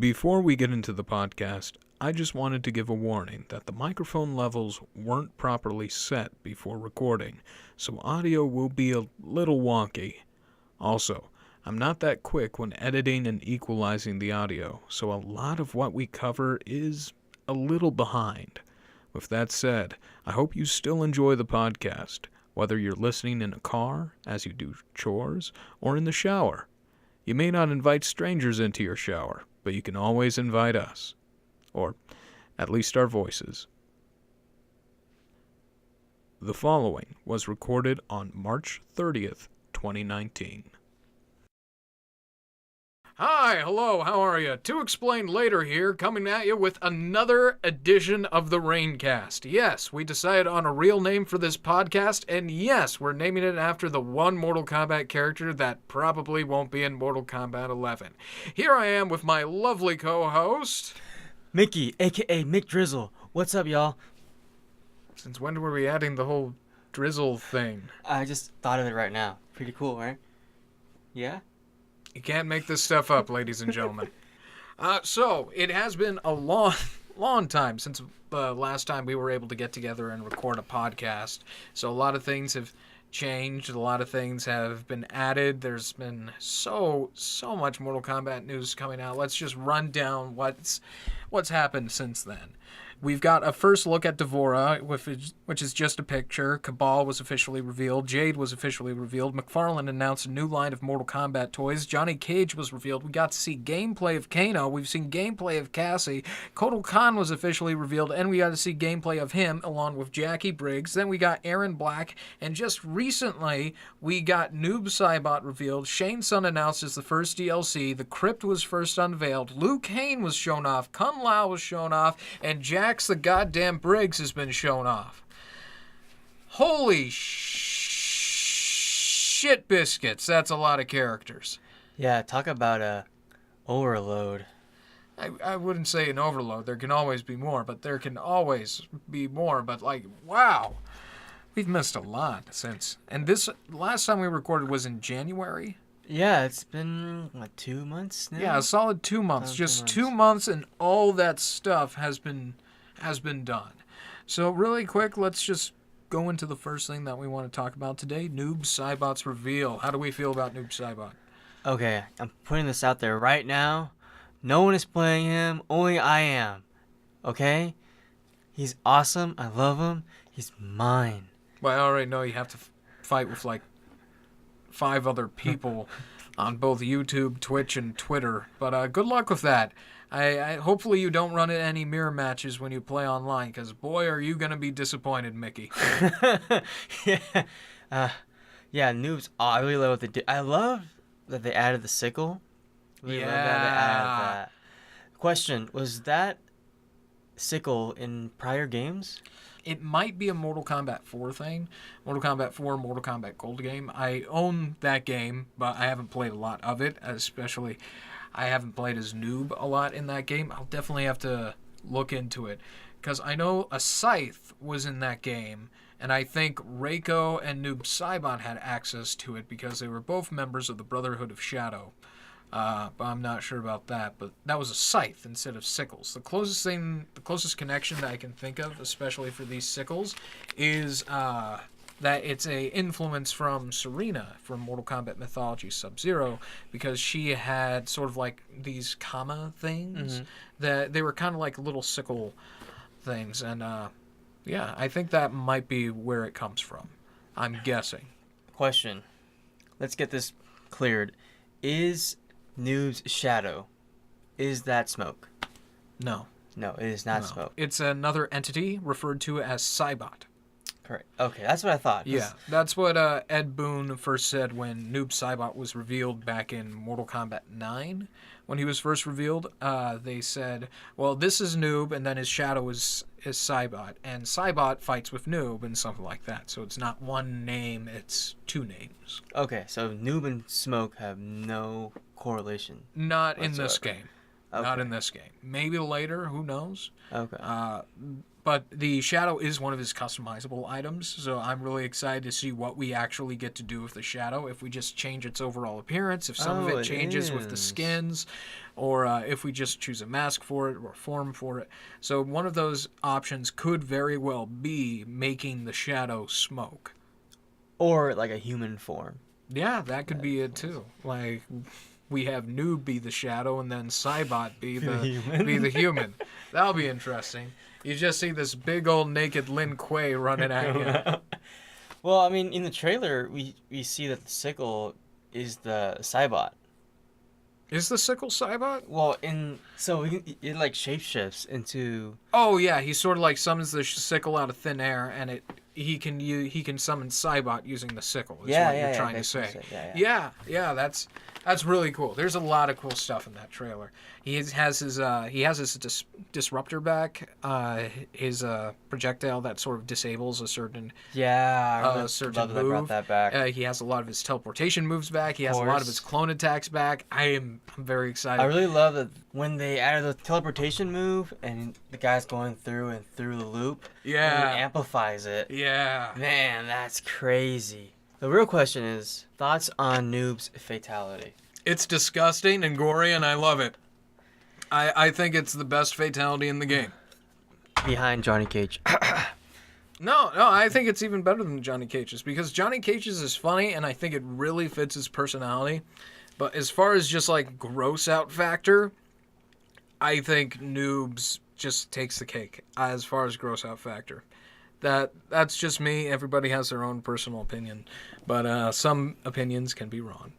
Before we get into the podcast, I just wanted to give a warning that the microphone levels weren't properly set before recording, so audio will be a little wonky. Also, I'm not that quick when editing and equalizing the audio, so a lot of what we cover is a little behind. With that said, I hope you still enjoy the podcast, whether you're listening in a car, as you do chores, or in the shower. You may not invite strangers into your shower, but you can always invite us. Or at least our voices. The following was recorded on March 30th, 2019. Hi, hello, how are you? ToExplainLater here, coming at you with another edition of the RainKast. Yes, we decided on a real name for this podcast, and yes, we're naming it after the one Mortal Kombat character that probably won't be in Mortal Kombat 11. Here I am with my lovely co-host... Mickey, a.k.a. McDrizzle. What's up, y'all? Since when were we adding the whole drizzle thing? I just thought of it right now. Pretty cool, right? Yeah? You can't make this stuff up, ladies and gentlemen. So, it has been a long time since the last time we were able to get together and record a podcast. So a lot of things have changed. A lot of things have been added. There's been so much Mortal Kombat news coming out. Let's just run down what's happened since then. We've got a first look at D'Vorah, which is just a picture. Cabal was officially revealed. Jade was officially revealed. McFarlane announced a new line of Mortal Kombat toys. Johnny Cage was revealed. We got to see gameplay of Kano. We've seen gameplay of Cassie. Kotal Khan was officially revealed, and we got to see gameplay of him along with Jackie Briggs. Then we got Aaron Black, and just recently we got Noob Saibot revealed. Shane Sun announced as the first DLC. The Krypt was first unveiled. Liu Kang was shown off. Kung Lao was shown off, and Jax the goddamn Briggs has been shown off. Holy shit biscuits. That's a lot of characters. Yeah, talk about a overload. I wouldn't say an overload. There can always be more, but there can always be more. But, like, wow. We've missed a lot since. And this last time we recorded was in January. Yeah, it's been, 2 months now? Yeah, a solid 2 months. Just 2 months and all that stuff has been done. So really quick, let's just go into the first thing that we want to talk about today, Noob Saibot's reveal. How do we feel about Noob Saibot? Okay, I'm putting this out there right now. No one is playing him, only I am. Okay? He's awesome, I love him, he's mine. Well, I already know you have to fight with like 5 other people on both YouTube, Twitch, and Twitter, but good luck with that. I hopefully you don't run into any mirror matches when you play online, because boy, are you going to be disappointed, Mickey. Yeah, Noob's. I really love what they did. I love that they added the sickle. Really love that they added that. Question, was that sickle in prior games? It might be a Mortal Kombat 4 thing. Mortal Kombat 4, Mortal Kombat Gold game. I own that game, but I haven't played a lot of it, especially I haven't played as Noob a lot in that game. I'll definitely have to look into it, because I know a Scythe was in that game, and I think Reiko and Noob Saibot had access to it because they were both members of the Brotherhood of Shadow. But I'm not sure about that. But that was a scythe instead of sickles. The closest connection that I can think of, especially for these sickles, is that it's a influence from Serena from Mortal Kombat Mythology Sub-Zero, because she had sort of like these comma things that they were kind of like little sickle things, and yeah, I think that might be where it comes from. I'm guessing. Question. Let's get this cleared. Is Noob's shadow, is that smoke? No. No, it is not smoke. It's another entity referred to as Saibot. Correct. Okay, that's what I thought. Yeah, that's what Ed Boon first said when Noob Saibot was revealed back in Mortal Kombat 9. When he was first revealed, they said, well, this is Noob, and then his shadow is Saibot. And Saibot fights with Noob and something like that. So it's not one name, it's 2 names. Okay, so Noob and Smoke have no correlation. Not in this game. Okay. Not in this game. Maybe later, who knows? Okay. But the shadow is one of his customizable items, so I'm really excited to see what we actually get to do with the shadow. If we just change its overall appearance, if some of it changes with the skins, or if we just choose a mask for it or form for it. So one of those options could very well be making the shadow smoke. Or like a human form. Yeah, that could be it too. Like, we have Noob be the shadow and then Saibot be the human. That'll be interesting. You just see this big old naked Lin Kuei running at you. Well, I mean, in the trailer, we see that the sickle is the Saibot. Is the sickle Saibot? Well, it like shapeshifts into. Oh yeah, he sort of like summons the sickle out of thin air, and he can summon Saibot using the sickle. Is what you're trying to say. Yeah, that's really cool. There's a lot of cool stuff in that trailer. He has his disruptor back, his projectile that sort of disables a certain certain love move. That brought that back. He has a lot of his teleportation moves back. He has a lot of his clone attacks back. I'm very excited. I really love that when they added the teleportation move and the guy's going through the loop. Yeah, and it amplifies it. Yeah, man, that's crazy. The real question is, thoughts on Noob's fatality? It's disgusting and gory, and I love it. I think it's the best fatality in the game. Behind Johnny Cage. No, I think it's even better than Johnny Cage's, because Johnny Cage's is funny, and I think it really fits his personality. But as far as just like gross out factor, I think Noob's just takes the cake as far as gross out factor. That's just me. Everybody has their own personal opinion, but some opinions can be wrong.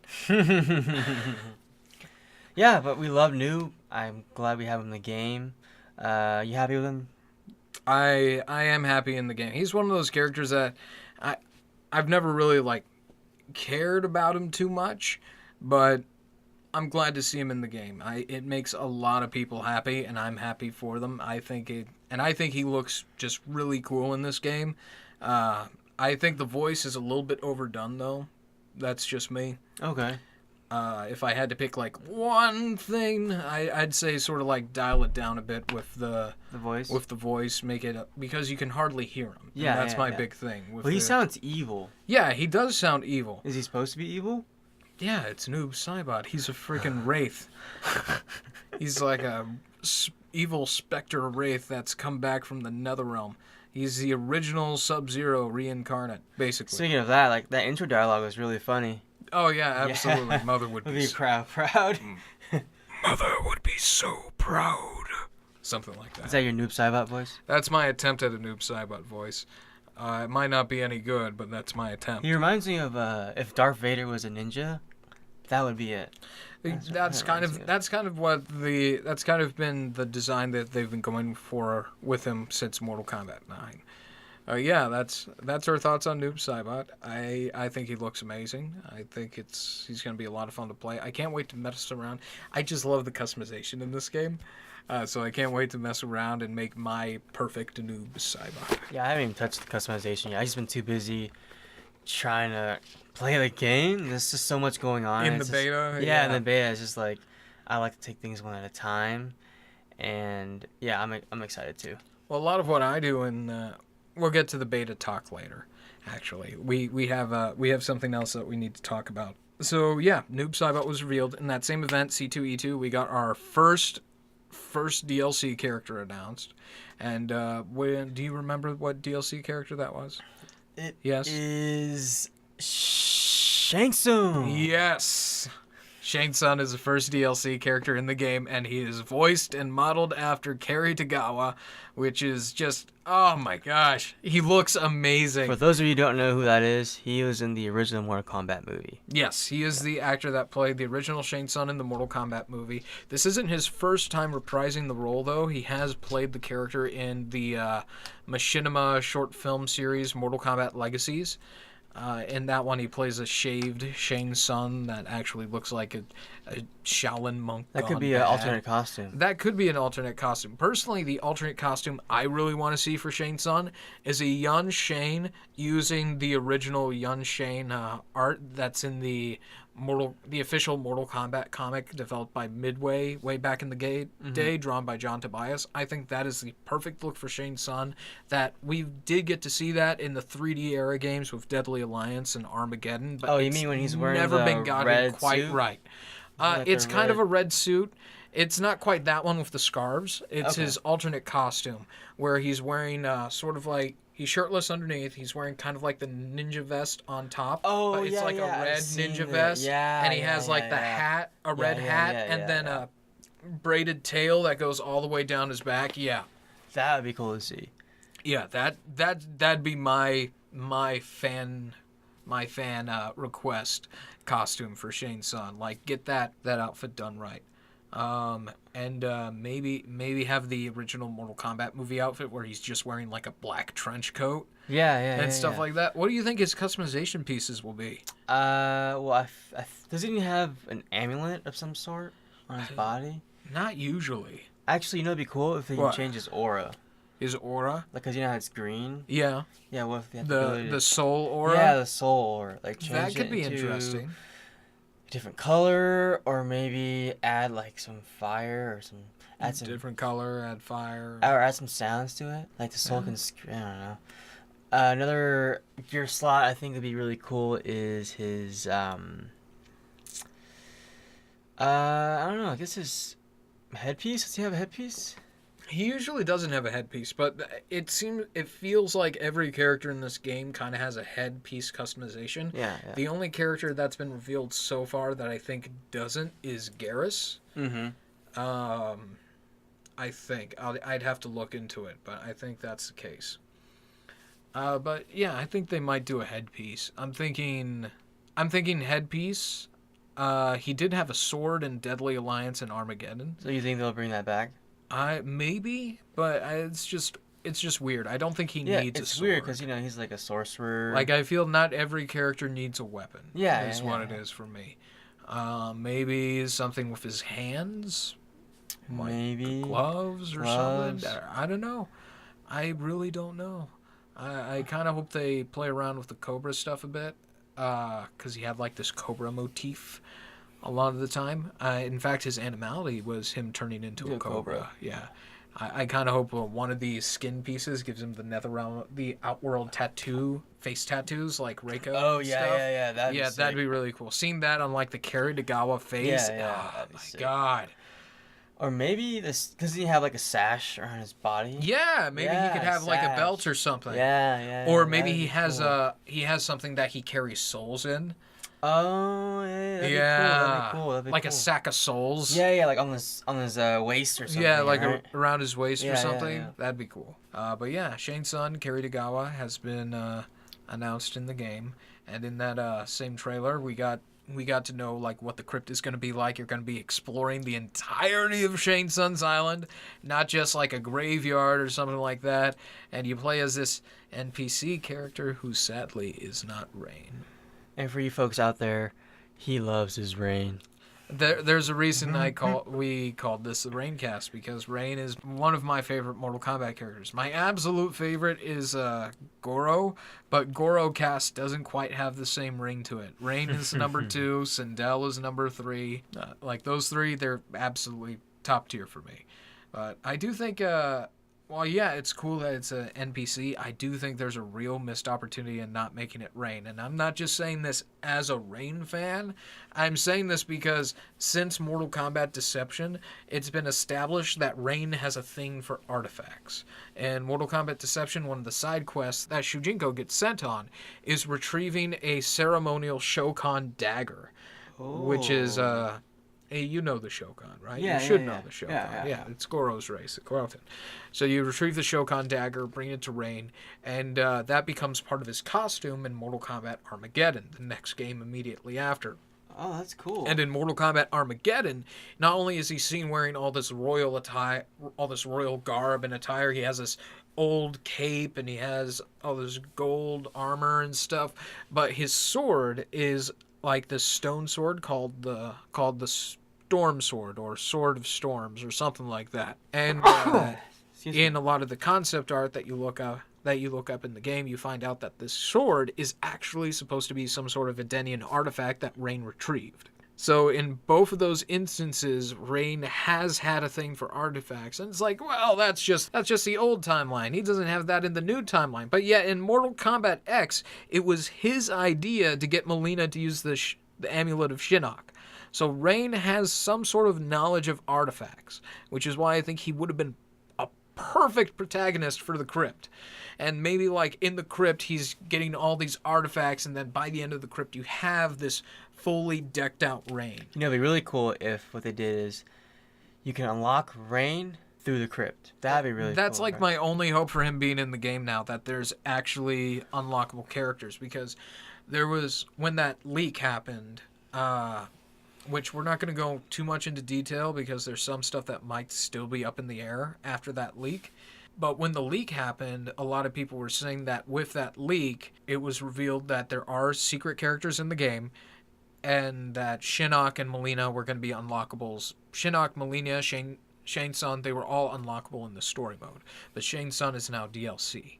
Yeah, but we love Noob. I'm glad we have him in the game. You happy with him? I am happy in the game. He's one of those characters that I've never really like cared about him too much, but I'm glad to see him in the game. It makes a lot of people happy, and I'm happy for them. I think he looks just really cool in this game. I think the voice is a little bit overdone, though. That's just me. Okay. If I had to pick like one thing, I'd say sort of like dial it down a bit with the voice. With the voice, make it because you can hardly hear him. Yeah, and that's my big thing. Well, he sounds evil. Yeah, he does sound evil. Is he supposed to be evil? Yeah, it's Noob Saibot. He's a freaking wraith. He's like a evil specter wraith that's come back from the Netherrealm. He's the original Sub-Zero reincarnate, basically. Speaking of that, like that intro dialogue was really funny. Oh yeah, absolutely. Yeah. Mother would be proud. Mother would be so proud. Something like that. Is that your Noob Saibot voice? That's my attempt at a Noob Saibot voice. It might not be any good, but that's my attempt. He reminds me of if Darth Vader was a ninja, that would be it. That's kind of been the design that they've been going for with him since Mortal Kombat 9. Yeah, that's our thoughts on Noob Saibot. I think he looks amazing. I think he's going to be a lot of fun to play. I can't wait to mess around. I just love the customization in this game. So I can't wait to mess around and make my perfect Noob Saibot. Yeah, I haven't even touched the customization yet. I've just been too busy trying to play the game. There's just so much going on. In the beta? Yeah, in the beta. It's just like, I like to take things one at a time. And yeah, I'm excited too. Well, a lot of what I do, and we'll get to the beta talk later, actually. We have something else that we need to talk about. So yeah, Noob Saibot was revealed. In that same event, C2E2, we got our first DLC character announced. And do you remember what DLC character that was? It is Shang Tsung. Yes. Shang Tsung is the first DLC character in the game, and he is voiced and modeled after Kerry Tagawa, which is just, oh my gosh, he looks amazing. For those of you who don't know who that is, he was in the original Mortal Kombat movie. Yes, he is the actor that played the original Shang Tsung in the Mortal Kombat movie. This isn't his first time reprising the role, though. He has played the character in the Machinima short film series, Mortal Kombat Legacies. In that one, he plays a shaved Shang Tsung that actually looks like a Shaolin monk. That could be an alternate costume. That could be an alternate costume. Personally, the alternate costume I really want to see for Shang Tsung is a Yun Shane using the original Yun Shane art that's in the the official Mortal Kombat comic developed by Midway way back in the day, drawn by John Tobias. I think that is the perfect look for Shang Tsung. That we did get to see that in the 3D era games with Deadly Alliance and Armageddon. But you mean when he's wearing never the been gotten red quite suit? right. Like It's a kind of red- a red suit. It's not quite that one with the scarves. It's Okay. his alternate costume where he's wearing sort of like he's shirtless underneath. He's wearing kind of like the ninja vest on top. Oh, but it's yeah, like yeah, a I've red seen ninja that. vest. Yeah, and he yeah, has like yeah, the yeah. hat, a red yeah, hat, yeah, and yeah, then yeah. a braided tail that goes all the way down his back. Yeah. That would be cool to see. Yeah, that'd be my fan request costume for Shang Tsung. Like, get that outfit done right. And maybe have the original Mortal Kombat movie outfit where he's just wearing like a black trench coat Yeah, and stuff like that. What do you think his customization pieces will be? Well, doesn't he have an amulet of some sort on his body? Not usually. Actually, you know, it'd be cool if they can What? change his aura. His aura? Like, cause you know how it's green. Yeah. Yeah, what if they have the ability The to... soul aura? Yeah, the soul aura. Like, change that could it be into interesting. a different color, or maybe add like some fire or some add some Different color, add fire. or add some sounds to it. Like the soul can. I don't know. Another gear slot I think would be really cool is his I don't know. I guess his headpiece. Does he have a headpiece? He usually doesn't have a headpiece, but it feels like every character in this game kind of has a headpiece customization. Yeah. The only character that's been revealed so far that I think doesn't is Garrus. Mm-hmm. I think I'd have to look into it, but I think that's the case. But yeah, I think they might do a headpiece. I'm thinking headpiece. He did have a sword in Deadly Alliance and Armageddon. So you think they'll bring that back? Maybe, but it's just weird. I don't think he needs a sword. It's weird because he's like a sorcerer. Like, I feel not every character needs a weapon. Yeah, is what it is for me. Maybe something with his hands, like maybe gloves or something. I don't know. I really don't know. I kind of hope they play around with the Cobra stuff a bit, because he had like this Cobra motif a lot of the time. In fact, his animality was him turning into a Cobra. Yeah. I kind of hope one of these skin pieces gives him the Outworld face tattoos like Reiko. Oh yeah, stuff. yeah. That'd be really cool. Seeing that on like the Karitagawa face. Yeah, Oh that'd be my sick. god. Or maybe does he have like a sash around his body? Yeah, maybe he could have like a sash. belt or something. Yeah. Or maybe that'd he be has cool. he has something that he carries souls in. Oh yeah, that'd be cool. That'd be like cool. a sack of souls. Yeah, like on his waist or something. Yeah, like right? around his waist Yeah, or yeah, something. yeah. That'd be cool. But yeah, Shang Tsung Karitagawa has been announced in the game, and in that same trailer, we got to know like what the crypt is going to be like. You're going to be exploring the entirety of Shang Tsung's island, not just like a graveyard or something like that. And you play as this NPC character who sadly is not Rain. And for you folks out there, he loves his Rain. There's a reason we called this the RainKast, because Rain is one of my favorite Mortal Kombat characters. My absolute favorite is Goro, but Goro Cast doesn't quite have the same ring to it. Rain is number 2, Sindel is number 3. Like those three, they're absolutely top tier for me. But I do think, well, yeah, it's cool that it's an NPC. I do think there's a real missed opportunity in not making it Rain. And I'm not just saying this as a Rain fan. I'm saying this because since Mortal Kombat Deception, it's been established that Rain has a thing for artifacts. And Mortal Kombat Deception, one of the side quests that Shujinko gets sent on, is retrieving a ceremonial Shokan dagger, which is... Hey, you know the Shokan, right? Yeah, you should yeah, know yeah. the Shokan. Yeah. It's Goro's race at Quarelton. So you retrieve the Shokan dagger, bring it to Rain, and that becomes part of his costume in Mortal Kombat Armageddon, the next game immediately after. Oh, that's cool. And in Mortal Kombat Armageddon, not only is he seen wearing all this royal attire, all this royal garb and attire, he has this old cape and he has all this gold armor and stuff, but his sword is like this stone sword called the Storm Sword or Sword of Storms or something like that. And in a lot of the concept art that you look that you look up in the game, you find out that this sword is actually supposed to be some sort of Edenian artifact that Rain retrieved. So in both of those instances, Rain has had a thing for artifacts, and it's like, well, that's just the old timeline. He doesn't have that in the new timeline. But yet in Mortal Kombat X, it was his idea to get Mileena to use the amulet of Shinnok. So Rain has some sort of knowledge of artifacts, which is why I think he would have been a perfect protagonist for the Krypt. And maybe like in the Krypt, he's getting all these artifacts, and then by the end of the Krypt, you have this fully decked out Rain. You know, it'd be really cool if what they did is you can unlock Rain through the Krypt. That'd be really That's cool. like my only hope for him being in the game now, that there's actually unlockable characters, because there was, when that leak happened, which we're not going to go too much into detail because there's some stuff that might still be up in the air after that leak. But when the leak happened, a lot of people were saying that with that leak, it was revealed that there are secret characters in the game, and that Shinnok and Mileena were going to be unlockables. Shinnok, Mileena, Shang Tsung, they were all unlockable in the story mode. But Shang Tsung is now DLC.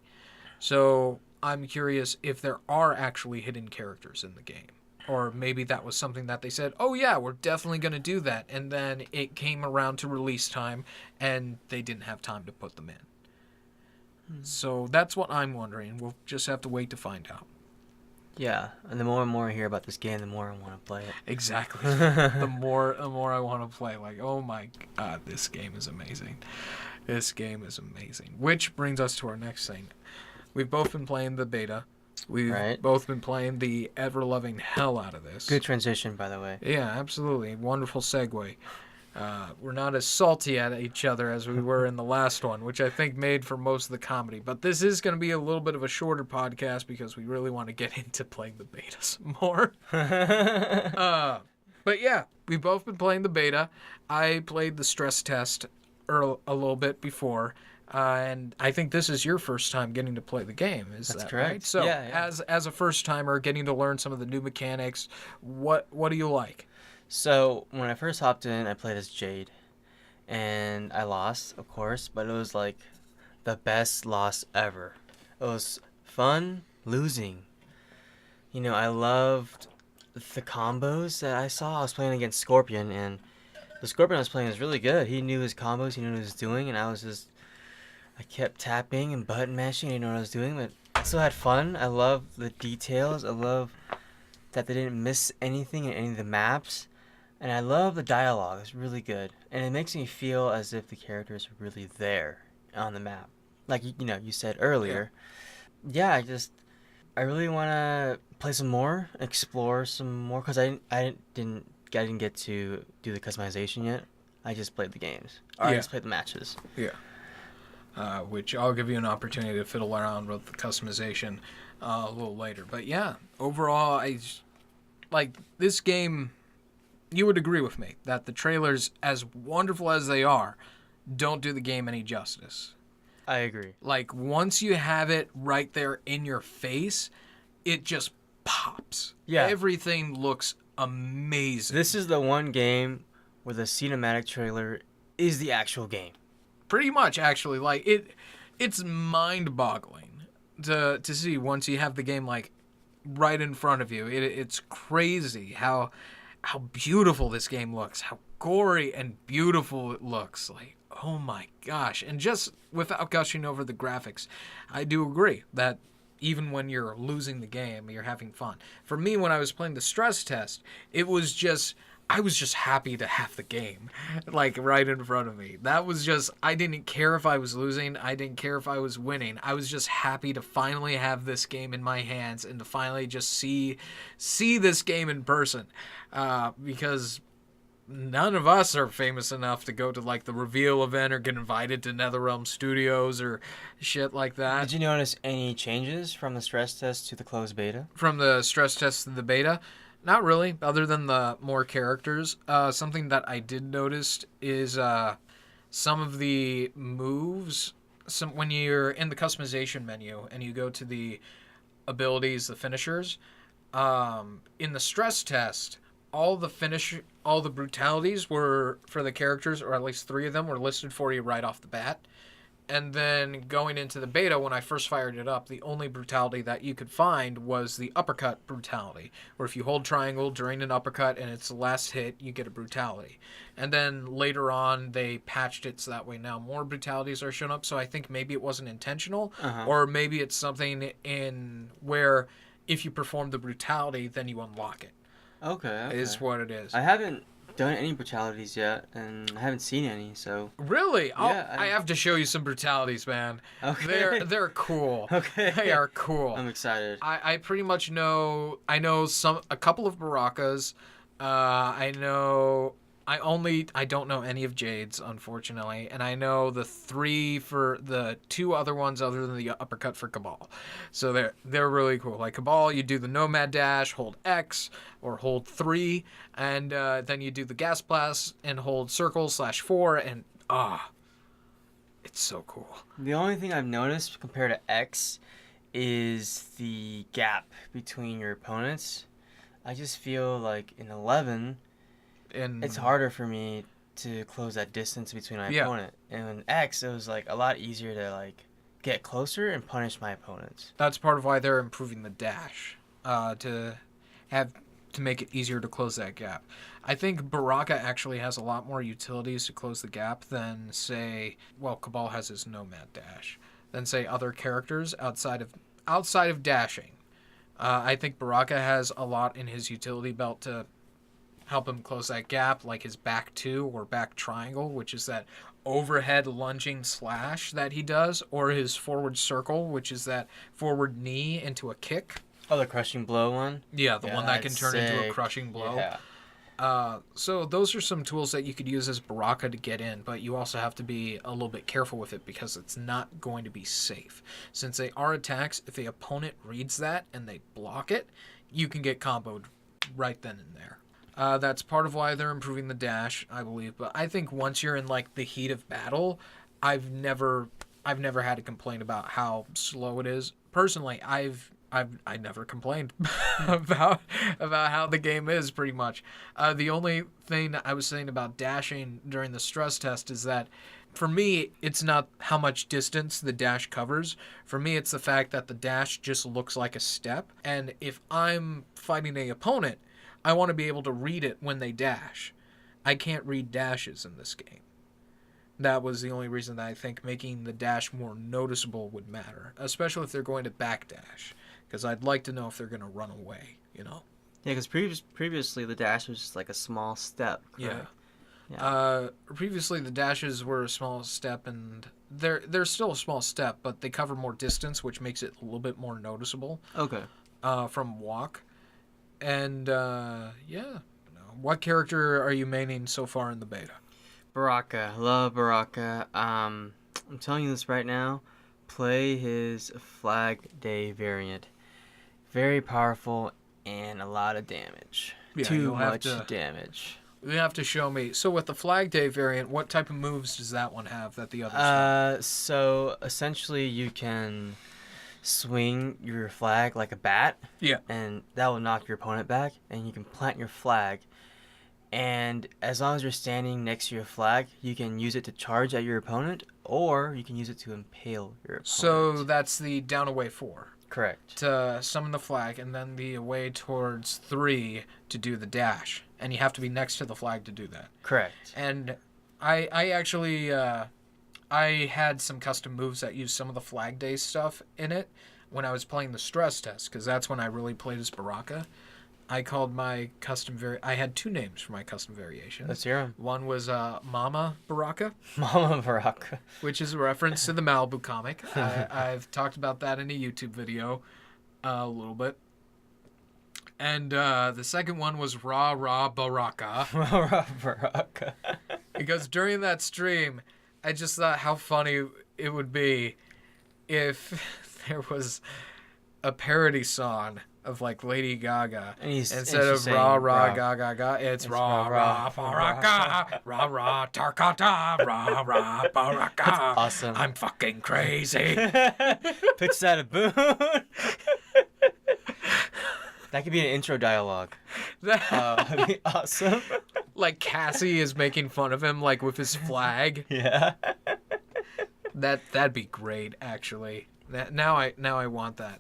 So I'm curious if there are actually hidden characters in the game. Or maybe that was something that they said, oh yeah, we're definitely going to do that. And then it came around to release time, and they didn't have time to put them in. So that's what I'm wondering. We'll just have to wait to find out. Yeah, and the more and more I hear about this game, the more I want to play it. Exactly. the more I want to play. Like, oh my god, this game is amazing. This game is amazing. Which brings us to our next thing. We've both been playing the beta. We've both been playing the ever-loving hell out of this. Good transition, by the way. Yeah, absolutely. Wonderful segue. We're not as salty at each other as we were in the last one, which I think made for most of the comedy. But this is going to be a little bit of a shorter podcast because we really want to get into playing the beta some more. But yeah, we've both been playing the beta. I played the stress test a little bit before. And I think this is your first time getting to play the game. That's correct. Right? So, yeah. as a first timer, getting to learn some of the new mechanics, what do you like? So when I first hopped in, I played as Jade, and I lost, of course, but it was like the best loss ever. It was fun losing. You know, I loved the combos that I saw. I was playing against Scorpion, and the Scorpion I was playing was really good. He knew his combos, he knew what he was doing, and I kept tapping and button mashing. I didn't know what I was doing, but I still had fun. I love the details. I love that they didn't miss anything in any of the maps. And I love the dialogue. It's really good. And it makes me feel as if the characters are really there on the map. Like, you said earlier. Yeah, I really want to play some more, explore some more, because I didn't get to do the customization yet. I just played the games. Or I just played the matches. Yeah. Which I'll give you an opportunity to fiddle around with the customization a little later. But yeah, overall, like this game. You would agree with me that the trailers, as wonderful as they are, don't do the game any justice. I agree. Like, once you have it right there in your face, it just pops. Yeah. Everything looks amazing. This is the one game where the cinematic trailer is the actual game. Pretty much, actually. Like, it's mind-boggling to see once you have the game, like, right in front of you. It's crazy how beautiful this game looks, how gory and beautiful it looks. Like, oh my gosh. And just without gushing over the graphics, I do agree that even when you're losing the game, you're having fun. For me, when I was playing the stress test, I was just happy to have the game, like, right in front of me. That was just, I didn't care if I was losing. I didn't care if I was winning. I was just happy to finally have this game in my hands and to finally just see this game in person. Because none of us are famous enough to go to, like, the reveal event or get invited to NetherRealm Studios or shit like that. Did you notice any changes from the stress test to the closed beta? From the stress test to the beta? Not really, other than the more characters. Something that I did notice is some of the moves. When you're in the customization menu and you go to the abilities, the finishers, in the stress test, all the brutalities were for the characters, or at least 3 of them were listed for you right off the bat. And then going into the beta, when I first fired it up, the only brutality that you could find was the uppercut brutality, where if you hold triangle during an uppercut and it's the last hit, you get a brutality. And then later on, they patched it so that way now more brutalities are shown up. So I think maybe it wasn't intentional, or maybe it's something in where if you perform the brutality, then you unlock it. Okay. Is what it is. I haven't done any brutalities yet, and I haven't seen any, so... Really? Yeah, I have to show you some brutalities, man. Okay. They're cool. Okay. They are cool. I'm excited. I pretty much know... I know a couple of Barakas. I don't know any of Jade's, unfortunately, and I know the 2 other ones other than the uppercut for Cabal. So they're really cool. Like Cabal, you do the Nomad Dash, hold X, or hold 3, and then you do the Gas Blast and hold Circle/4, and it's so cool. The only thing I've noticed compared to X is the gap between your opponents. I just feel like in 11... it's harder for me to close that distance between my opponent. And in X, it was like a lot easier to like get closer and punish my opponents. That's part of why they're improving the dash to make it easier to close that gap. I think Baraka actually has a lot more utilities to close the gap than say, Cabal has his Nomad Dash, than say other characters outside of dashing. I think Baraka has a lot in his utility belt to help him close that gap, like his back 2 or back triangle, which is that overhead lunging slash that he does, or his forward circle, which is that forward knee into a kick. Oh, the crushing blow one? Yeah, the one that can turn into a crushing blow. Yeah. So those are some tools that you could use as Baraka to get in, but you also have to be a little bit careful with it because it's not going to be safe. Since they are attacks, if the opponent reads that and they block it, you can get comboed right then and there. That's part of why they're improving the dash, I believe. But I think once you're in like the heat of battle, I've never had a complaint about how slow it is. Personally, I never complained about how the game is pretty much. The only thing I was saying about dashing during the stress test is that for me, it's not how much distance the dash covers. For me, it's the fact that the dash just looks like a step. And if I'm fighting an opponent, I want to be able to read it when they dash. I can't read dashes in this game. That was the only reason that I think making the dash more noticeable would matter, especially if they're going to backdash, because I'd like to know if they're going to run away, you know? Yeah, because previously the dash was just like a small step. Correct? Yeah. Previously the dashes were a small step, and they're still a small step, but they cover more distance, which makes it a little bit more noticeable. Okay. From walk. And, what character are you maining so far in the beta? Baraka. Love Baraka. I'm telling you this right now. Play his Flag Day variant. Very powerful and a lot of damage. Yeah, Too much damage. You have to show me. So with the Flag Day variant, what type of moves does that one have that the others have? So essentially you can swing your flag like a bat. Yeah. And that will knock your opponent back, and you can plant your flag. And as long as you're standing next to your flag, you can use it to charge at your opponent, or you can use it to impale your opponent. So that's the down away 4. Correct. To summon the flag, and then the away towards 3 to do the dash. And you have to be next to the flag to do that. Correct. And I actually... I had some custom moves that used some of the Flag Day stuff in it when I was playing the stress test, because that's when I really played as Baraka. I called my custom I had 2 names for my custom variations. Let's hear 'em. One was Mama Baraka. Mama Baraka. Which is a reference to the Malibu comic. I've talked about that in a YouTube video a little bit. And the second one was Ra Ra Baraka. Ra Ra Baraka. Because during that stream, I just thought how funny it would be if there was a parody song of like Lady Gaga instead of Ra Ra Gaga Gaga, it's Ra Ra Baraka, Ra Ra Tarkata, Ra Ra Baraka. That's awesome. I'm fucking crazy. Pitch that a boon. That could be an intro dialogue. That'd be awesome. Like Cassie is making fun of him, like with his flag. Yeah. That'd be great, actually. Now I want that.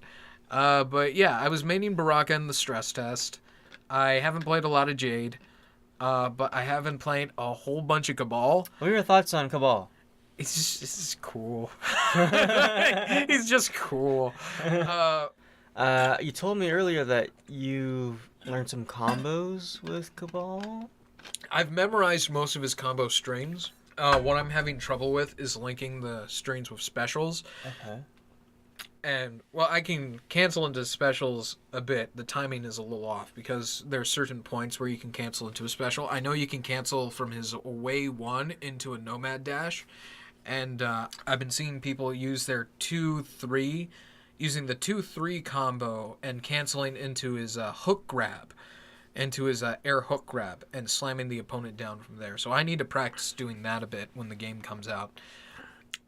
But yeah, I was maining Baraka in the stress test. I haven't played a lot of Jade, but I have been playing a whole bunch of Cabal. What are your thoughts on Cabal? It's just cool. He's just cool. You told me earlier that you learned some combos with Cabal. I've memorized most of his combo strings. What I'm having trouble with is linking the strings with specials. Okay. And, well, I can cancel into specials a bit. The timing is a little off because there are certain points where you can cancel into a special. I know you can cancel from his away 1 into a nomad dash. And I've been seeing people use their 2-3, using the 2-3 combo and canceling into his hook grab, into his air hook grab, and slamming the opponent down from there. So I need to practice doing that a bit when the game comes out.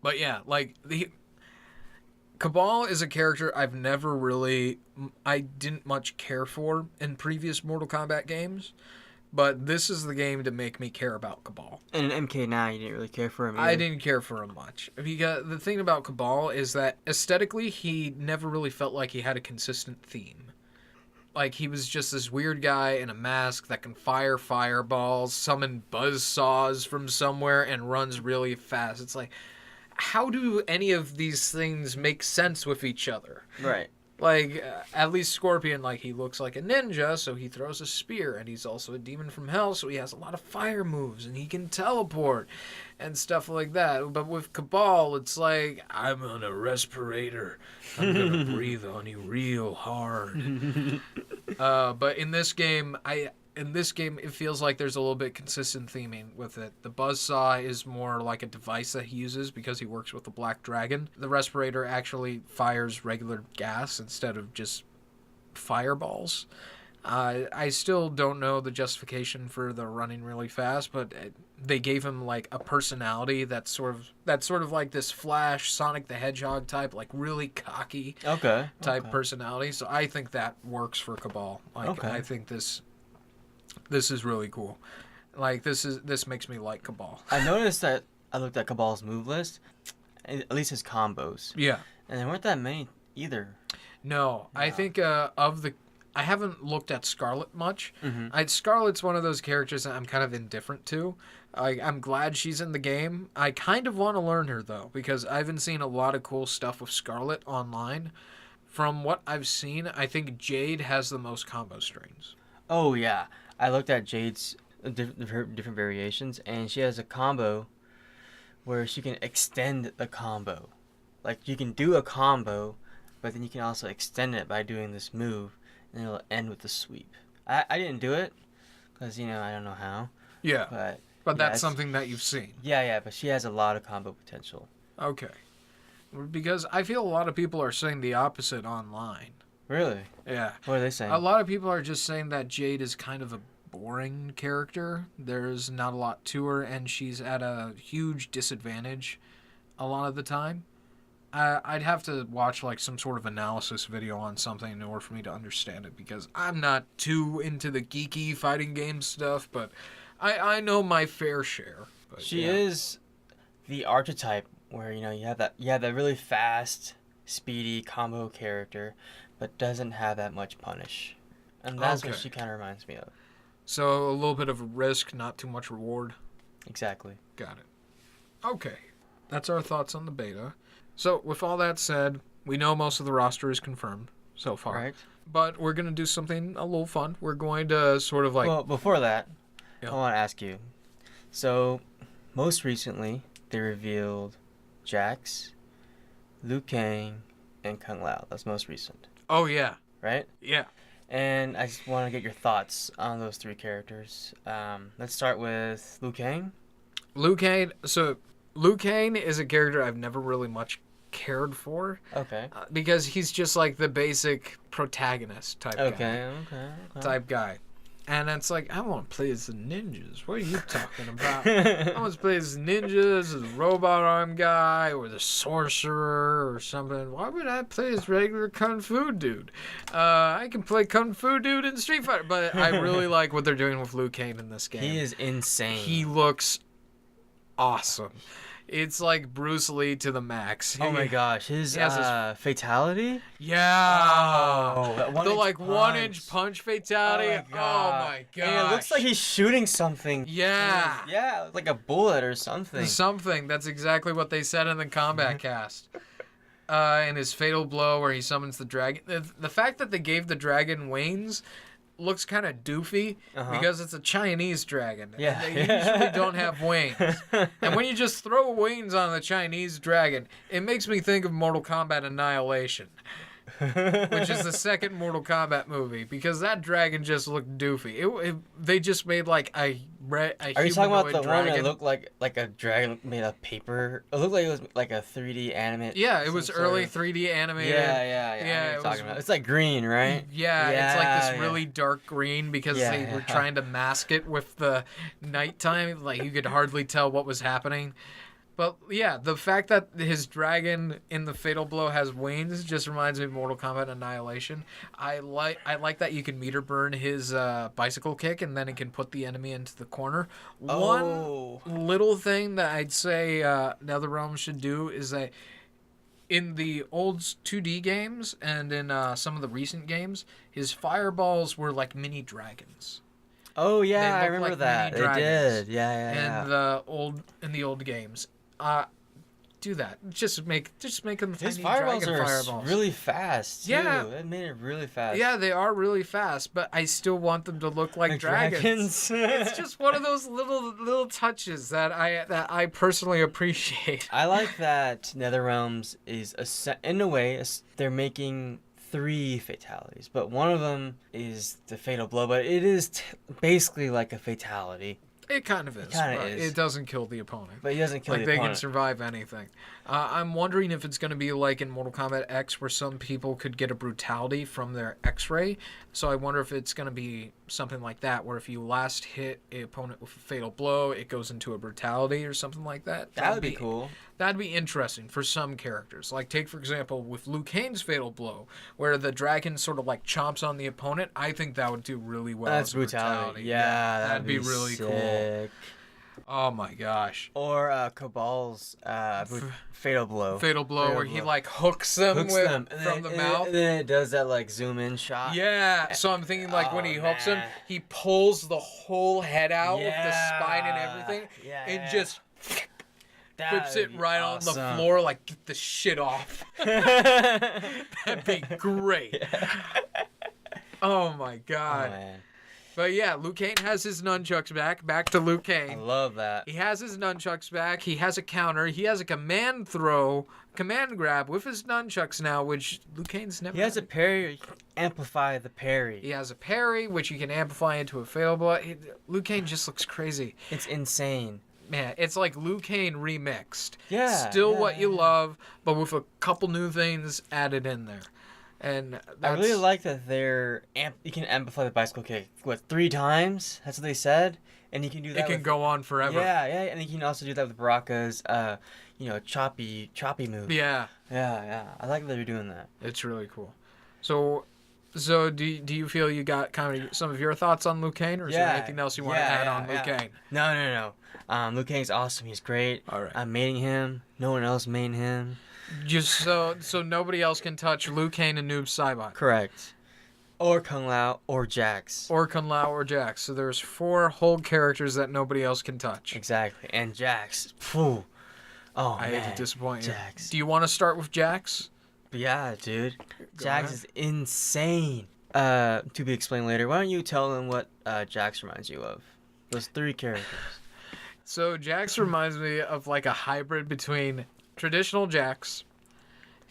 But yeah, like, the Cabal is a character I didn't much care for in previous Mortal Kombat games, but this is the game to make me care about Cabal. And in MK9, you didn't really care for him either. I didn't care for him much. Because the thing about Cabal is that aesthetically, he never really felt like he had a consistent theme. Like, he was just this weird guy in a mask that can fire fireballs, summon buzzsaws from somewhere, and runs really fast. It's like, how do any of these things make sense with each other? Right. Like, at least Scorpion, like, he looks like a ninja, so he throws a spear, and he's also a demon from hell, so he has a lot of fire moves, and he can teleport, and stuff like that. But with Cabal, it's like, I'm on a respirator. I'm gonna breathe on you real hard. But in this game, it feels like there's a little bit consistent theming with it. The buzzsaw is more like a device that he uses because he works with the Black Dragon. The respirator actually fires regular gas instead of just fireballs. I still don't know the justification for the running really fast, but they gave him like a personality that's sort of like this Flash, Sonic the Hedgehog type, like really cocky type personality. So I think that works for Cabal. Like, I think this is really cool. Like, this makes me like Cabal. I noticed that I looked at Cabal's move list, at least his combos. Yeah. And there weren't that many either. No. I think I haven't looked at Scarlet much. Mm-hmm. Scarlet's one of those characters that I'm kind of indifferent to. I'm glad she's in the game. I kind of want to learn her, though, because I've been seeing a lot of cool stuff with Scarlet online. From what I've seen, I think Jade has the most combo strings. Oh, yeah. I looked at Jade's different variations, and she has a combo where she can extend the combo. Like, you can do a combo, but then you can also extend it by doing this move, and it'll end with the sweep. I didn't do it, because, I don't know how. Yeah, but yeah, that's something that you've seen. Yeah, but she has a lot of combo potential. Okay. Because I feel a lot of people are saying the opposite online. Really? Yeah. What are they saying? A lot of people are just saying that Jade is kind of a boring character. There's not a lot to her, and she's at a huge disadvantage a lot of the time. I'd have to watch like some sort of analysis video on something in order for me to understand it, because I'm not too into the geeky fighting game stuff, but I know my fair share. But, she is the archetype where you have that really fast, speedy combo character, but doesn't have that much punish, and that's what she kind of reminds me of. So a little bit of a risk, not too much reward. Exactly. Got it. Okay, that's our thoughts on the beta. So with all that said, we know most of the roster is confirmed so far. Right. But we're gonna do something a little fun. We're going to sort of like. Well, before that, I want to ask you. So, most recently, they revealed Jax, Liu Kang, and Kung Lao. That's most recent. Oh yeah. Right? Yeah. And I just want to get your thoughts on those three characters. Let's start with Liu Kang. Liu Kang. So, Liu Kang is a character I've never really much cared for. Okay. Because he's just like the basic protagonist type guy. Okay. Type guy. And it's like, I want to play as the ninjas. What are you talking about? I want to play as ninjas, as a robot arm guy, or the sorcerer, or something. Why would I play as regular Kung Fu dude? I can play Kung Fu dude in Street Fighter. But I really like what they're doing with Liu Kang in this game. He is insane. He looks awesome. It's like Bruce Lee to the max. Oh my gosh, his fatality? Yeah. Oh, that the like punch. 1-inch punch fatality. Oh my god. And it looks like he's shooting something. Yeah. Yeah, like a bullet or something. Something. That's exactly what they said in the combat cast. And his fatal blow where he summons the dragon. The fact that they gave the dragon wings looks kind of doofy because it's a Chinese dragon. Yeah. And they usually don't have wings. And when you just throw wings on the Chinese dragon, it makes me think of Mortal Kombat Annihilation. Which is the second Mortal Kombat movie, because that dragon just looked doofy. They just made like a Are you talking about the dragon. one that looked like a dragon made of paper? It looked like it was like a 3D animate. Yeah, it was early 3D animated. Yeah. It's like green, right? Yeah, it's like this really dark green because they were trying to mask it with the nighttime. Like you could hardly tell what was happening. But yeah, the fact that his dragon in the Fatal Blow has wings just reminds me of Mortal Kombat Annihilation. I like that you can meter burn his bicycle kick and then it can put the enemy into the corner. One little thing that I'd say NetherRealm should do is that in the old 2D games and in some of the recent games, his fireballs were like mini dragons. Oh yeah, I remember that. They did. Yeah. In the old games. Do that. Just make them his tiny fireballs dragon are fireballs. really fast too. Yeah, it made it really fast. Yeah, they are really fast, but I still want them to look like dragons. It's just one of those little touches that I personally appreciate. I like that NetherRealms is in a way they're making 3 fatalities, but one of them is the Fatal Blow, but it is basically like a fatality. It kind of is. It doesn't kill the opponent. But he doesn't kill the opponent. Like, they can survive survive anything. I'm wondering if it's going to be like in Mortal Kombat X where some people could get a brutality from their X-ray. So I wonder if it's going to be something like that, where if you last hit an opponent with a fatal blow, it goes into a brutality or something like that. That would be cool. That'd be interesting for some characters. Like, take, for example, with Liu Kang's fatal blow, where the dragon sort of like chomps on the opponent. I think that would do really well. That's brutality. Yeah, that'd be really cool. Oh my gosh. Or Cabal's fatal blow. Fatal blow, where he like hooks them from the mouth. And then it does that like zoom in shot. Yeah. So I'm thinking like when he hooks him, he pulls the whole head out with the spine and everything, and just flips it right on the floor, like, get the shit off. That'd be great. Oh my god. Oh, man. But yeah, Liu Kang has his nunchucks back. Back to Liu Kang. I love that. He has his nunchucks back. He has a counter. He has a command grab with his nunchucks now, which Liu Kang's never He has a parry. Amplify the parry. He has a parry, which you can amplify into a fatal blow. Liu Kang just looks crazy. It's insane. Man, it's like Liu Kang remixed. Yeah. Still what you love, but with a couple new things added in there. And I really like that you can amplify the bicycle kick 3 times. That's what they said, and you can do that. It can go on forever. Yeah, and you can also do that with Baraka's, choppy move. Yeah. I like that you're doing that. It's really cool. So do you feel you got kind of some of your thoughts on Liu Kang, or is there anything else you want to add on Liu Kang? No. Liu Kang's awesome. He's great. All right. I'm maining him. No one else main him. Just so nobody else can touch Liu Kang and Noob Saibot. Correct. Or Kung Lao or Jax. Or Kung Lao or Jax. So there's 4 whole characters that nobody else can touch. Exactly. And Jax. Phew. Oh, I man. hate to disappoint you. Jax. Do you want to start with Jax? Yeah, dude. Jax ahead. is insane. To be explained later. Why don't you tell them what Jax reminds you of? Those 3 characters. So Jax reminds me of like a hybrid between traditional Jax,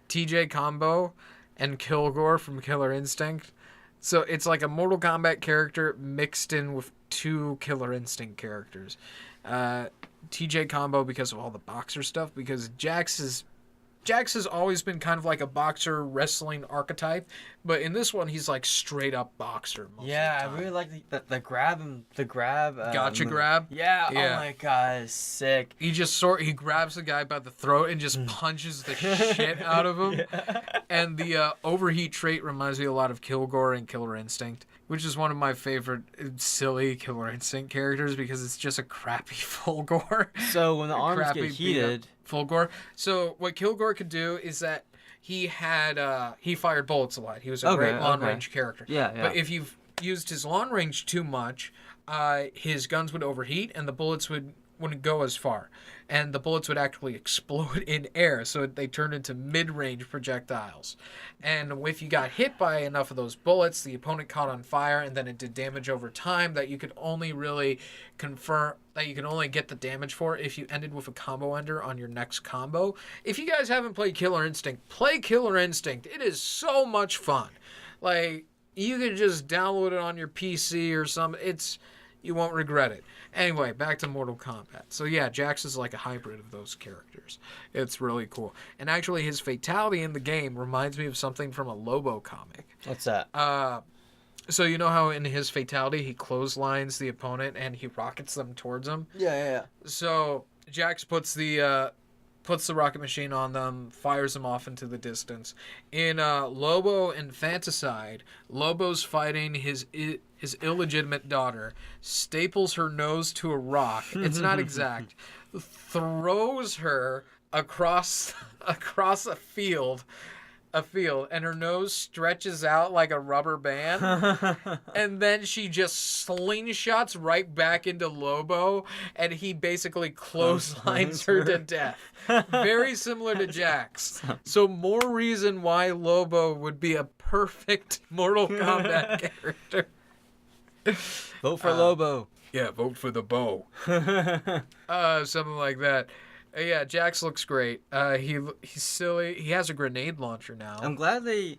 TJ Combo, and Kilgore from Killer Instinct. So it's like a Mortal Kombat character mixed in with 2 Killer Instinct characters. TJ Combo because of all the boxer stuff, because Jax has always been kind of like a boxer wrestling archetype, but in this one he's like straight up boxer. I really like the grab Gotcha grab. Yeah. Oh my god, it's sick. He grabs the guy by the throat and just punches the shit out of him. And the overheat trait reminds me a lot of Kilgore and Killer Instinct. which is one of my favorite silly Killer Instinct characters because it's just a crappy Fulgore. So when the arms Crappy get heated, Fulgore. So what Kilgore could do is that he fired bullets a lot. He was a great long-range character. Yeah. But if you've used his long range too much, his guns would overheat and the bullets wouldn't go as far. And the bullets would actually explode in air, so they turned into mid-range projectiles. And if you got hit by enough of those bullets, the opponent caught on fire, and then it did damage over time that you could only really confirm that you can only get the damage for if you ended with a combo ender on your next combo. If you guys haven't played Killer Instinct, play Killer Instinct. It is so much fun. Like, you could just download it on your PC or something. You won't regret it. Anyway, back to Mortal Kombat. So yeah, Jax is like a hybrid of those characters. It's really cool. And actually his fatality in the game reminds me of something from a Lobo comic. what's that? So you know how in his fatality he clotheslines the opponent and he rockets them towards him? Yeah. So Jax puts the rocket machine on them, fires them off into the distance. In Lobo Infanticide, Lobo's fighting his illegitimate daughter, staples her nose to a rock. It's not exact. Throws her across a field, and her nose stretches out like a rubber band, and then she just slingshots right back into Lobo, and he basically clotheslines her to death. Very similar to Jax. So more reason why Lobo would be a perfect Mortal Kombat character. Vote for Lobo. Yeah, vote for the bow. Something like that. Yeah, Jax looks great. He's silly. He has a grenade launcher now. I'm glad they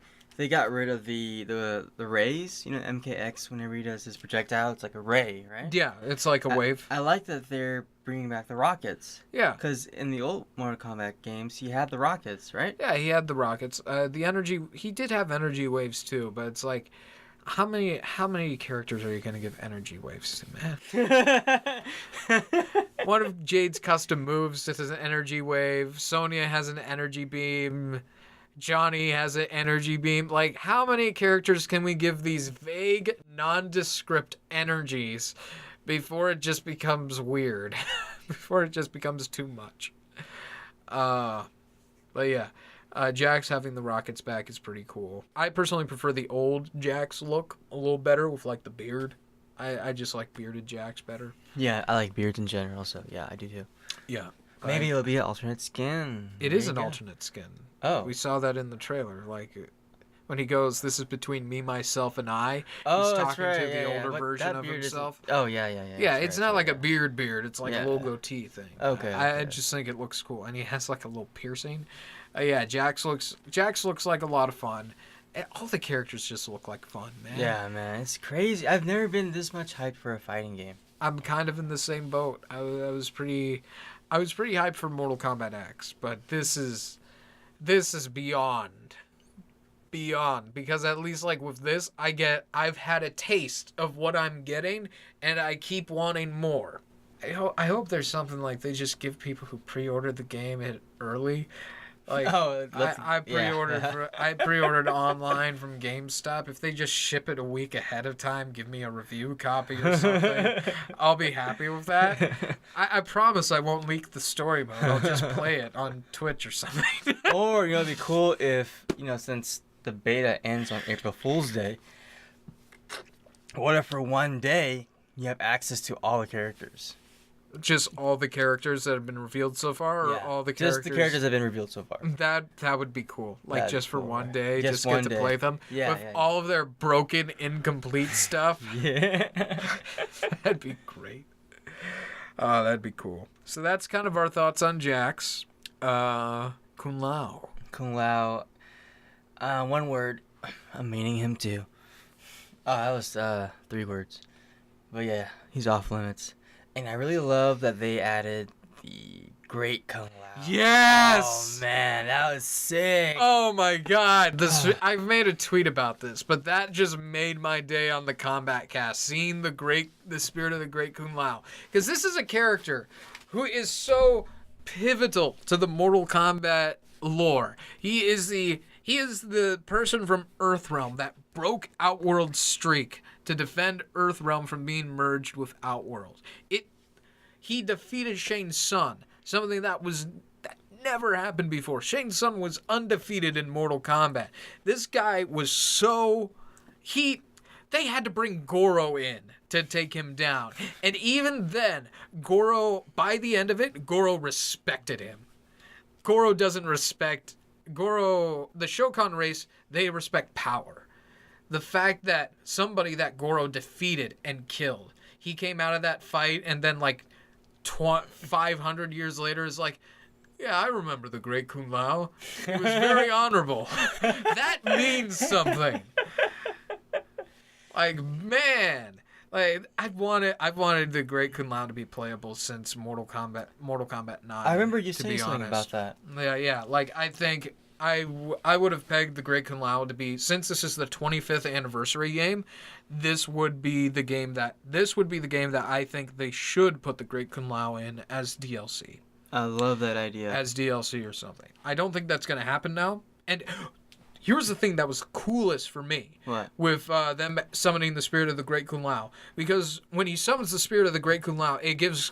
got rid of the rays. You know, MKX, whenever he does his projectile, it's like a ray, right? Yeah, it's like a wave. I like that they're bringing back the rockets. Yeah. Because in the old Mortal Kombat games, he had the rockets, right? Yeah, he had the rockets. The energy. He did have energy waves too, but it's like, how many characters are you gonna give energy waves to, man? One of Jade's custom moves has an energy wave. Sonya has an energy beam. Johnny has an energy beam. Like, how many characters can we give these vague, nondescript energies before it just becomes weird? Before it just becomes too much. But yeah. Jax having the rockets back is pretty cool. I personally prefer the old Jax look a little better with like the beard. I just like bearded Jax better. Yeah, I like beards in general, so yeah, I do too. Yeah. Maybe it'll be an alternate skin. It is an alternate skin. Oh. We saw that in the trailer. Like, when he goes, "This is between me, myself, and I." Oh, he's that's talking right. to the older version of himself. Oh, yeah. Yeah, it's not like a beard. It's like a little goatee thing. Okay. I just think it looks cool, and he has like a little piercing. Yeah, Jax looks like a lot of fun. And all the characters just look like fun, man. Yeah, man, it's crazy. I've never been this much hyped for a fighting game. I'm kind of in the same boat. I was pretty hyped for Mortal Kombat X, but this is beyond, because at least like with this, I've had a taste of what I'm getting, and I keep wanting more. I hope there's something like they just give people who pre-ordered the game it early. Like, I pre-ordered I pre-ordered online from GameStop. If they just ship it a week ahead of time, give me a review copy or something, I'll be happy with that. I promise I won't leak the story mode. I'll just play it on Twitch or something. Or, it'd be cool if, since the beta ends on April Fool's Day, what if for one day you have access to all the characters? Just all the characters that have been revealed so far, or all the characters? Just the characters that have been revealed so far. That would be cool. Like, That'd just be for cool, one right? day, just get to play them with all of their broken, incomplete stuff. Yeah. That'd be great. That'd be cool. So that's kind of our thoughts on Jax. Kung Lao. Kung Lao. One word. I'm meaning him too. Oh, that was 3 words. But yeah, he's off limits. And I really love that they added the Great Kung Lao. Yes! Oh, man, that was sick. Oh, my God. I've made a tweet about this, but that just made my day on the Combat Cast, seeing the spirit of the Great Kung Lao. Because this is a character who is so pivotal to the Mortal Kombat lore. He is the He is the person from Earthrealm that broke Outworld's streak to defend Earthrealm from being merged with Outworld. He defeated Shane's son, something that never happened before. Shane's son was undefeated in Mortal Kombat. This guy was they had to bring Goro in to take him down. And even then, by the end of it, Goro respected him. Goro doesn't respect... the Shokan race, they respect power. The fact that somebody that Goro defeated and killed, he came out of that fight and then 500 years later is like, yeah, I remember the great Kung Lao. He was very honorable. That means something. Man, I've wanted the great Kung Lao to be playable since Mortal Kombat 9. I remember you saying something about that. Yeah. I think I would have pegged the great Kung Lao to be, since this is the 25th anniversary game, this would be the game that I think they should put the great Kung Lao in as DLC. I love that idea. As DLC or something. I don't think that's going to happen now. And here's the thing that was coolest for me. What? With them summoning the spirit of the great Kung Lao. Because when he summons the spirit of the great Kung Lao, it gives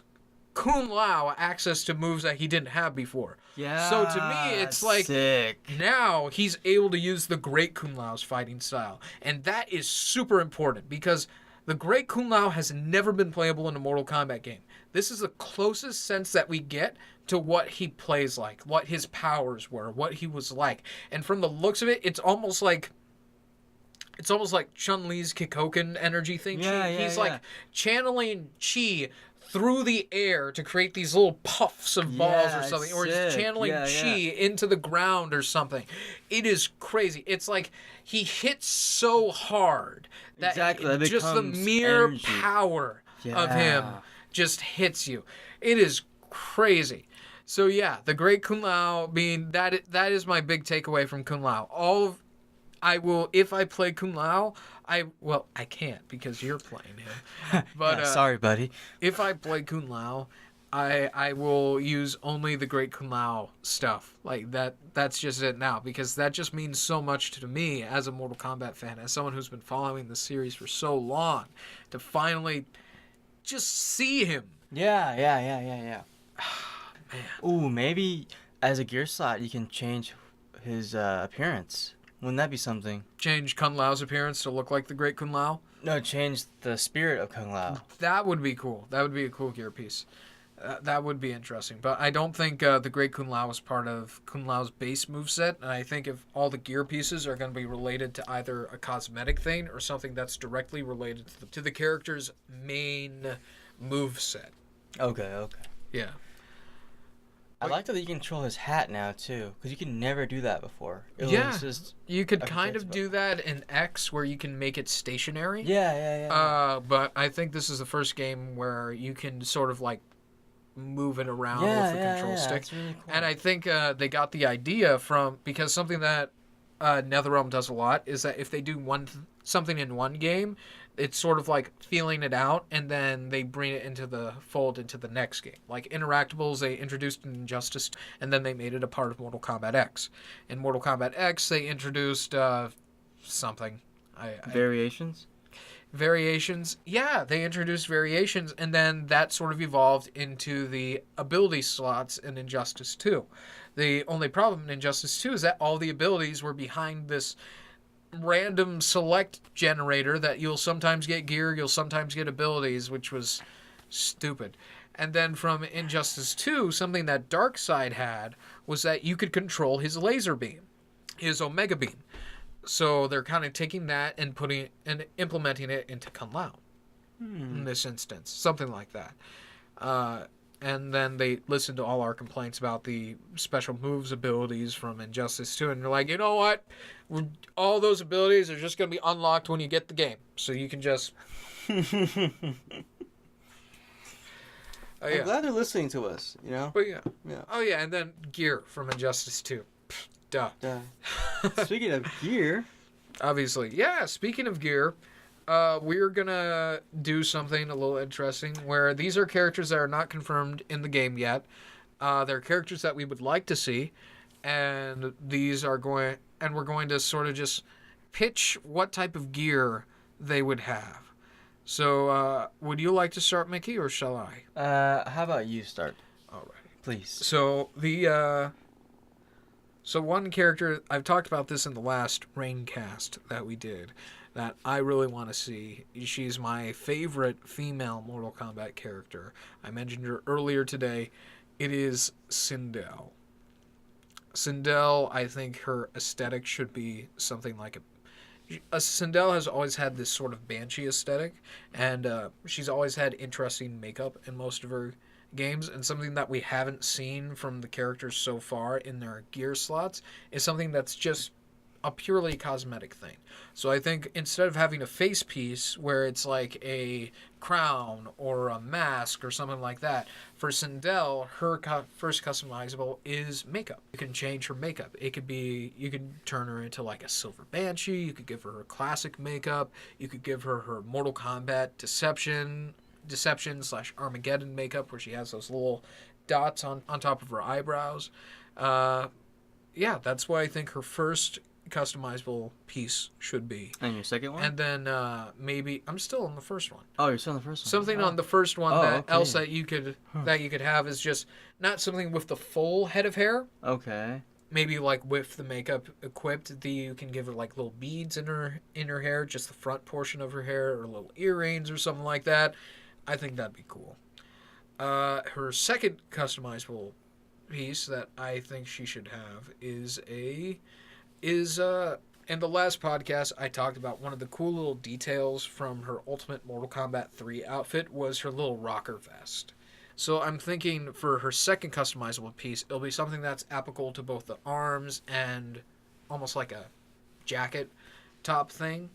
Kung Lao access to moves that he didn't have before. Yeah. So to me, it's like, sick. Now he's able to use the great Kung Lao's fighting style. And that is super important because the great Kung Lao has never been playable in a Mortal Kombat game. This is the closest sense that we get to what he plays like, what his powers were, what he was like. And from the looks of it, it's almost like Chun-Li's Kikoken energy thing. He's like channeling chi through the air to create these little puffs of balls or something. Or he's channeling chi into the ground or something. It is crazy. It's like he hits so hard that just the mere power of him just hits you. It is crazy. So yeah, the great Kung Lao being that is my big takeaway from Kung Lao. If I play Kung Lao, I can't because you're playing him. But sorry, buddy. If I play Kung Lao, I will use only the great Kung Lao stuff. That's just it now, because that just means so much to me as a Mortal Kombat fan, as someone who's been following the series for so long, to finally just see him. Yeah. Man. Ooh, maybe as a gear slot you can change his appearance. Wouldn't that be something? Change Kung Lao's appearance to look like the great Kung Lao? No, change the spirit of Kung Lao. That would be cool. That would be a cool gear piece. That would be interesting. But I don't think the great Kung Lao is part of Kung Lao's base moveset. And I think if all the gear pieces are going to be related to either a cosmetic thing or something that's directly related to the character's main moveset. Okay. Yeah. I like that you can control his hat now, too, because you can never do that before. You could kind of do that in X, where you can make it stationary. Yeah. But I think this is the first game where you can sort of move it around with the control stick. That's really cool. And I think they got the idea because something that NetherRealm does a lot is that if they do something in one game, it's sort of like feeling it out, and then they bring it into the fold into the next game. Like Interactables, they introduced in Injustice, and then they made it a part of Mortal Kombat X. In Mortal Kombat X, they introduced something. Variations? Variations. Yeah, they introduced variations, and then that sort of evolved into the ability slots in Injustice 2. The only problem in Injustice 2 is that all the abilities were behind this random select generator that you'll sometimes get gear, you'll sometimes get abilities, which was stupid. And then from Injustice 2, something that Darkseid had was that you could control his laser beam, his Omega beam. So they're kind of taking that and implementing it into Kung Lao in this instance, something like that. And then they listened to all our complaints about the special moves abilities from Injustice 2, and they're like, you know what? All those abilities are just going to be unlocked when you get the game. So you can just... I'm glad they're listening to us, you know? But yeah. Oh yeah, and then gear from Injustice 2. Duh. Speaking of gear... Obviously. Yeah, speaking of gear... we're gonna do something a little interesting where these are characters that are not confirmed in the game yet. They're characters that we would like to see, and we're going to sort of just pitch what type of gear they would have. So, would you like to start, Mickey, or shall I? How about you start? Alrighty. Please. So, so one character, I've talked about this in the last RainKast that we did, that I really want to see. She's my favorite female Mortal Kombat character. I mentioned her earlier today. It is Sindel. Sindel, I think her aesthetic should be something like Sindel has always had this sort of banshee aesthetic, and she's always had interesting makeup in most of her games, and something that we haven't seen from the characters so far in their gear slots is something that's just a purely cosmetic thing. So I think instead of having a face piece where it's like a crown or a mask or something like that, for Sindel, her first customizable is makeup. You can change her makeup. It could be, you could turn her into like a silver banshee, you could give her classic makeup, you could give her Mortal Kombat Deception / Armageddon makeup where she has those little dots on top of her eyebrows. Yeah, that's why I think her first customizable piece should be. And your second one? And then maybe I'm still on the first one. Oh, you're still on the first one. Something on the first one else that you could have is just not something with the full head of hair. Okay. Maybe like with the makeup equipped, you can give her like little beads in her hair, just the front portion of her hair, or little earrings or something like that. I think that'd be cool. Her second customizable piece that I think she should have is in the last podcast I talked about one of the cool little details from her Ultimate Mortal Kombat 3 outfit was her little rocker vest. So I'm thinking for her second customizable piece, it'll be something that's applicable to both the arms and almost like a jacket top thing.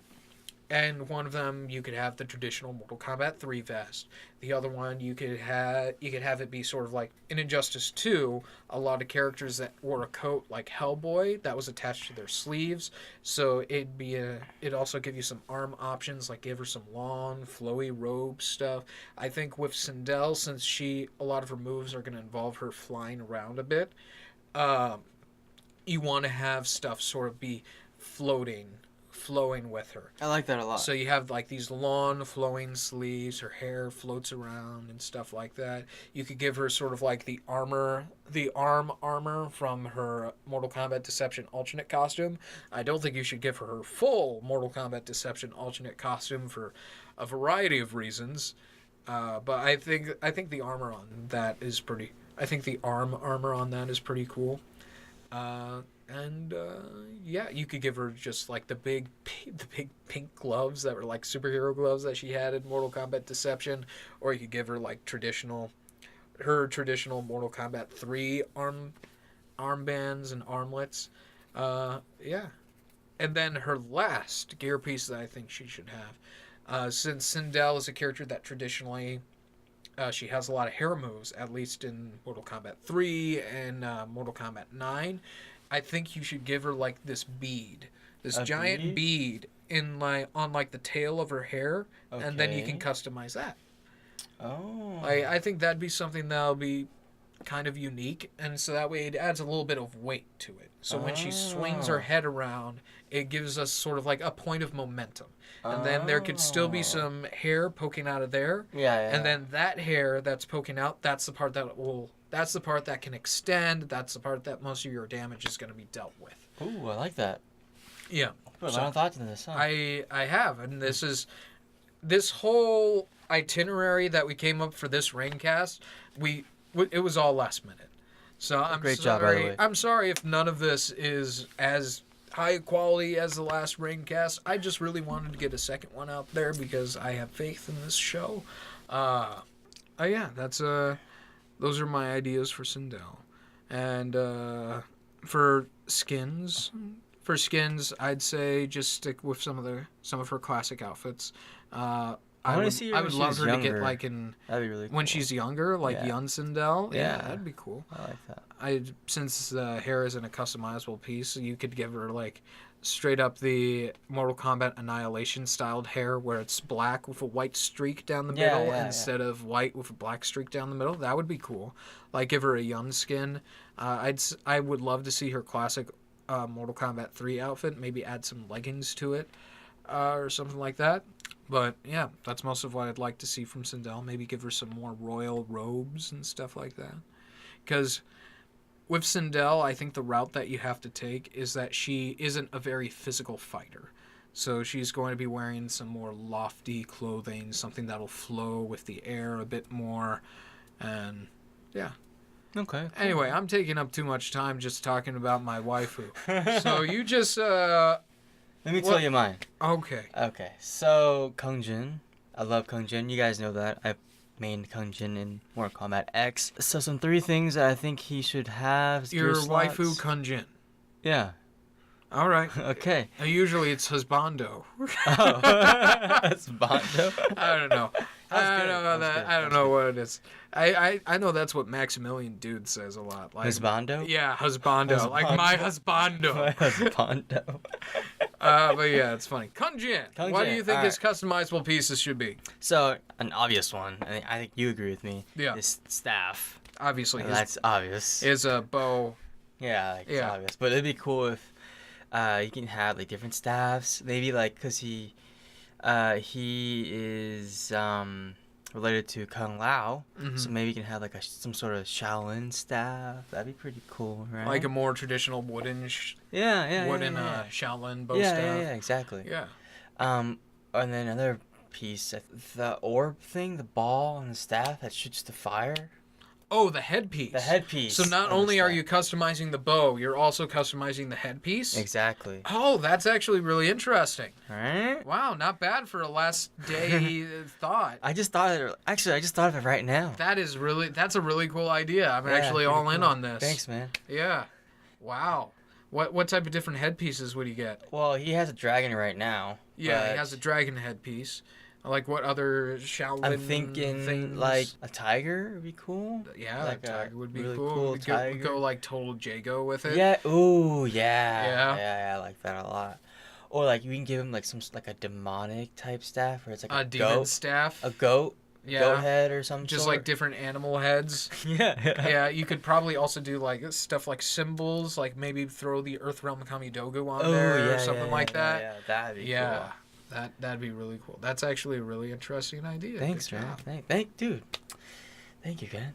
And one of them you could have the traditional Mortal Kombat 3 vest. The other one you could have it be sort of like in Injustice 2, a lot of characters that wore a coat like Hellboy that was attached to their sleeves. So it'd also give you some arm options, like give her some long flowy robe stuff. I think with Sindel, since a lot of her moves are going to involve her flying around a bit, you want to have stuff sort of be flowing with her. I like that a lot. So you have like these long flowing sleeves, her hair floats around and stuff like that. You could give her sort of like the arm armor from her Mortal Kombat Deception alternate costume. I don't think you should give her full Mortal Kombat Deception alternate costume for a variety of reasons. But I think the armor on that is pretty. I think the arm armor on that is pretty cool. Yeah, you could give her just like the big pink gloves that were like superhero gloves that she had in Mortal Kombat Deception, or you could give her like traditional Mortal Kombat 3 armbands and armlets. Yeah. And then her last gear piece that I think she should have, since Sindel is a character that traditionally she has a lot of hair moves, at least in Mortal Kombat 3 and Mortal Kombat 9. I think you should give her like this bead, this giant bead in on like the tail of her hair, and then you can customize that. Oh. I think that'd be something that'll be kind of unique, and so that way it adds a little bit of weight to it. So when she swings her head around, it gives us sort of like a point of momentum. And then there could still be some hair poking out of there. Yeah. And then that hair that's poking out, that's the part that can extend. That's the part that most of your damage is going to be dealt with. Ooh, I like that. Yeah. Put a lot of thought into this, huh? I have, and this whole itinerary that we came up for this RainKast, it was all last minute. So Great job, by the way. I'm sorry if none of this is as high quality as the last RainKast. I just really wanted to get a second one out there because I have faith in this show. Yeah, those are my ideas for Sindel. And for skins, I'd say just stick with some of her classic outfits. I would love her to get like that'd be really cool. When she's younger, like young Sindel. Yeah, that'd be cool. I like that. Since the hair isn't a customizable piece, you could give her like straight up the Mortal Kombat Annihilation styled hair where it's black with a white streak down the middle instead of white with a black streak down the middle. That would be cool. Like give her a young skin. I would love to see her classic Mortal Kombat 3 outfit. Maybe add some leggings to it or something like that. But yeah, that's most of what I'd like to see from Sindel. Maybe give her some more royal robes and stuff like that. Because with Sindel, I think the route that you have to take is that she isn't a very physical fighter. So she's going to be wearing some more lofty clothing, something that'll flow with the air a bit more. And yeah. Okay. Cool. Anyway, I'm taking up too much time just talking about my waifu. So you just... Let me tell you mine. Okay. Okay. So, Kung Jin. I love Kung Jin. You guys know that. I mained Kung Jin in Mortal Kombat X. So some 3 things that I think he should have. Your waifu Kung Jin. Yeah. All right. Okay. Usually it's husbando. Oh. Husbando? I don't know. I don't know what it is. I know that's what Maximilian Dude says a lot. Like, husbando? Yeah, husbando. Like my husbando. My husbando. But yeah, it's funny. Kung Jin. What do you think his right. customizable pieces should be? So, an obvious one, I think you agree with me. Yeah. Is staff. Obviously. That's obvious. Is a bow. Yeah, it's obvious. But it'd be cool if you can have like different staffs. Maybe like, because he is related to Kung Lao, so maybe you can have like some sort of Shaolin staff. That'd be pretty cool, right? Like a more traditional wooden Shaolin bow staff. Yeah, exactly. Yeah. And then another piece, the orb thing, the ball and the staff that shoots the fire. Oh, the headpiece. The headpiece. So not only are you customizing the bow, you're also customizing the headpiece? Exactly. Oh, that's actually really interesting. Right? Wow, not bad for a last day thought. I just thought of it right now. That's a really cool idea. I'm actually all in on this. Thanks, man. Yeah. Wow. What type of different headpieces would he get? Well, he has a dragon right now. Yeah, he has a dragon headpiece. Like what other Shaolin I'm thinking things? Like a tiger would be cool. Yeah, like a tiger would be really cool. Tiger. Go like total Jago with it. Yeah. Ooh, yeah. Yeah, I like that a lot. Or like you can give him like a demonic type staff, where it's like a demon goat staff. A goat. Yeah. Goat head or something. Just like different animal heads. Yeah. Yeah, you could probably also do like stuff like symbols, like maybe throw the Earthrealm Kamidogu on there or something like that. Yeah, that'd be cool. That'd be really cool. That's actually a really interesting idea. Thanks, man. Dude. Thank you, man.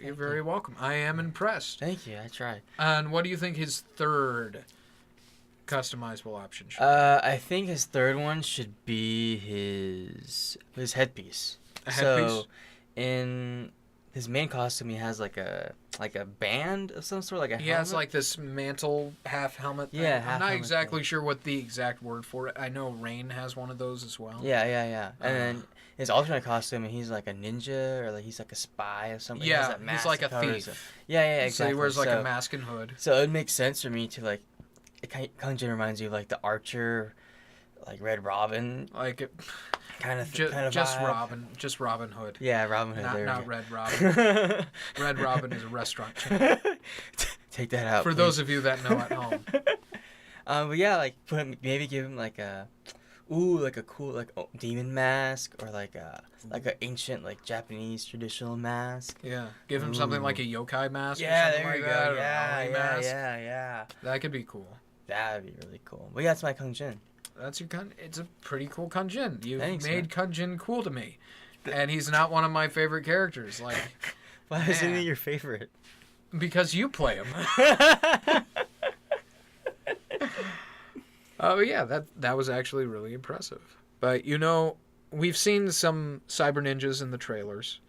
You're very welcome. I am impressed. Thank you. I tried. And what do you think his third customizable option should be? I think his third one should be his headpiece. A headpiece? So, in his main costume, he has like a band of some sort, like a helmet. He has like this mantle half helmet thing. Yeah, I'm not exactly sure what the exact word for it. I know Rain has one of those as well. Yeah. And then his alternate costume, he's like a ninja or like he's like a spy or something. Yeah, he's like a thief. Yeah, exactly. So he wears like a mask and hood. So it makes sense for me to like. Kung Jin reminds you of like the Archer, like Red Robin. Like it. Kind of Just Robin Hood. Yeah, Robin Hood. Not Red Robin. Red Robin is a restaurant chain. Take that out. For please. those of you that know at home. But yeah, like maybe give him like a cool demon mask or like a ancient like Japanese traditional mask. Yeah, give him something like a yokai mask. Yeah, or something there you like go. That, Yeah. That could be cool. That'd be really cool. But yeah, that's my Kung Jin. That's your It's a pretty cool Kung Jin. You've Thanks, made man. Kung Jin cool to me, and he's not one of my favorite characters. Like, why isn't he your favorite? Because you play him. But yeah, that was actually really impressive. But we've seen some Cyber Ninjas in the trailers.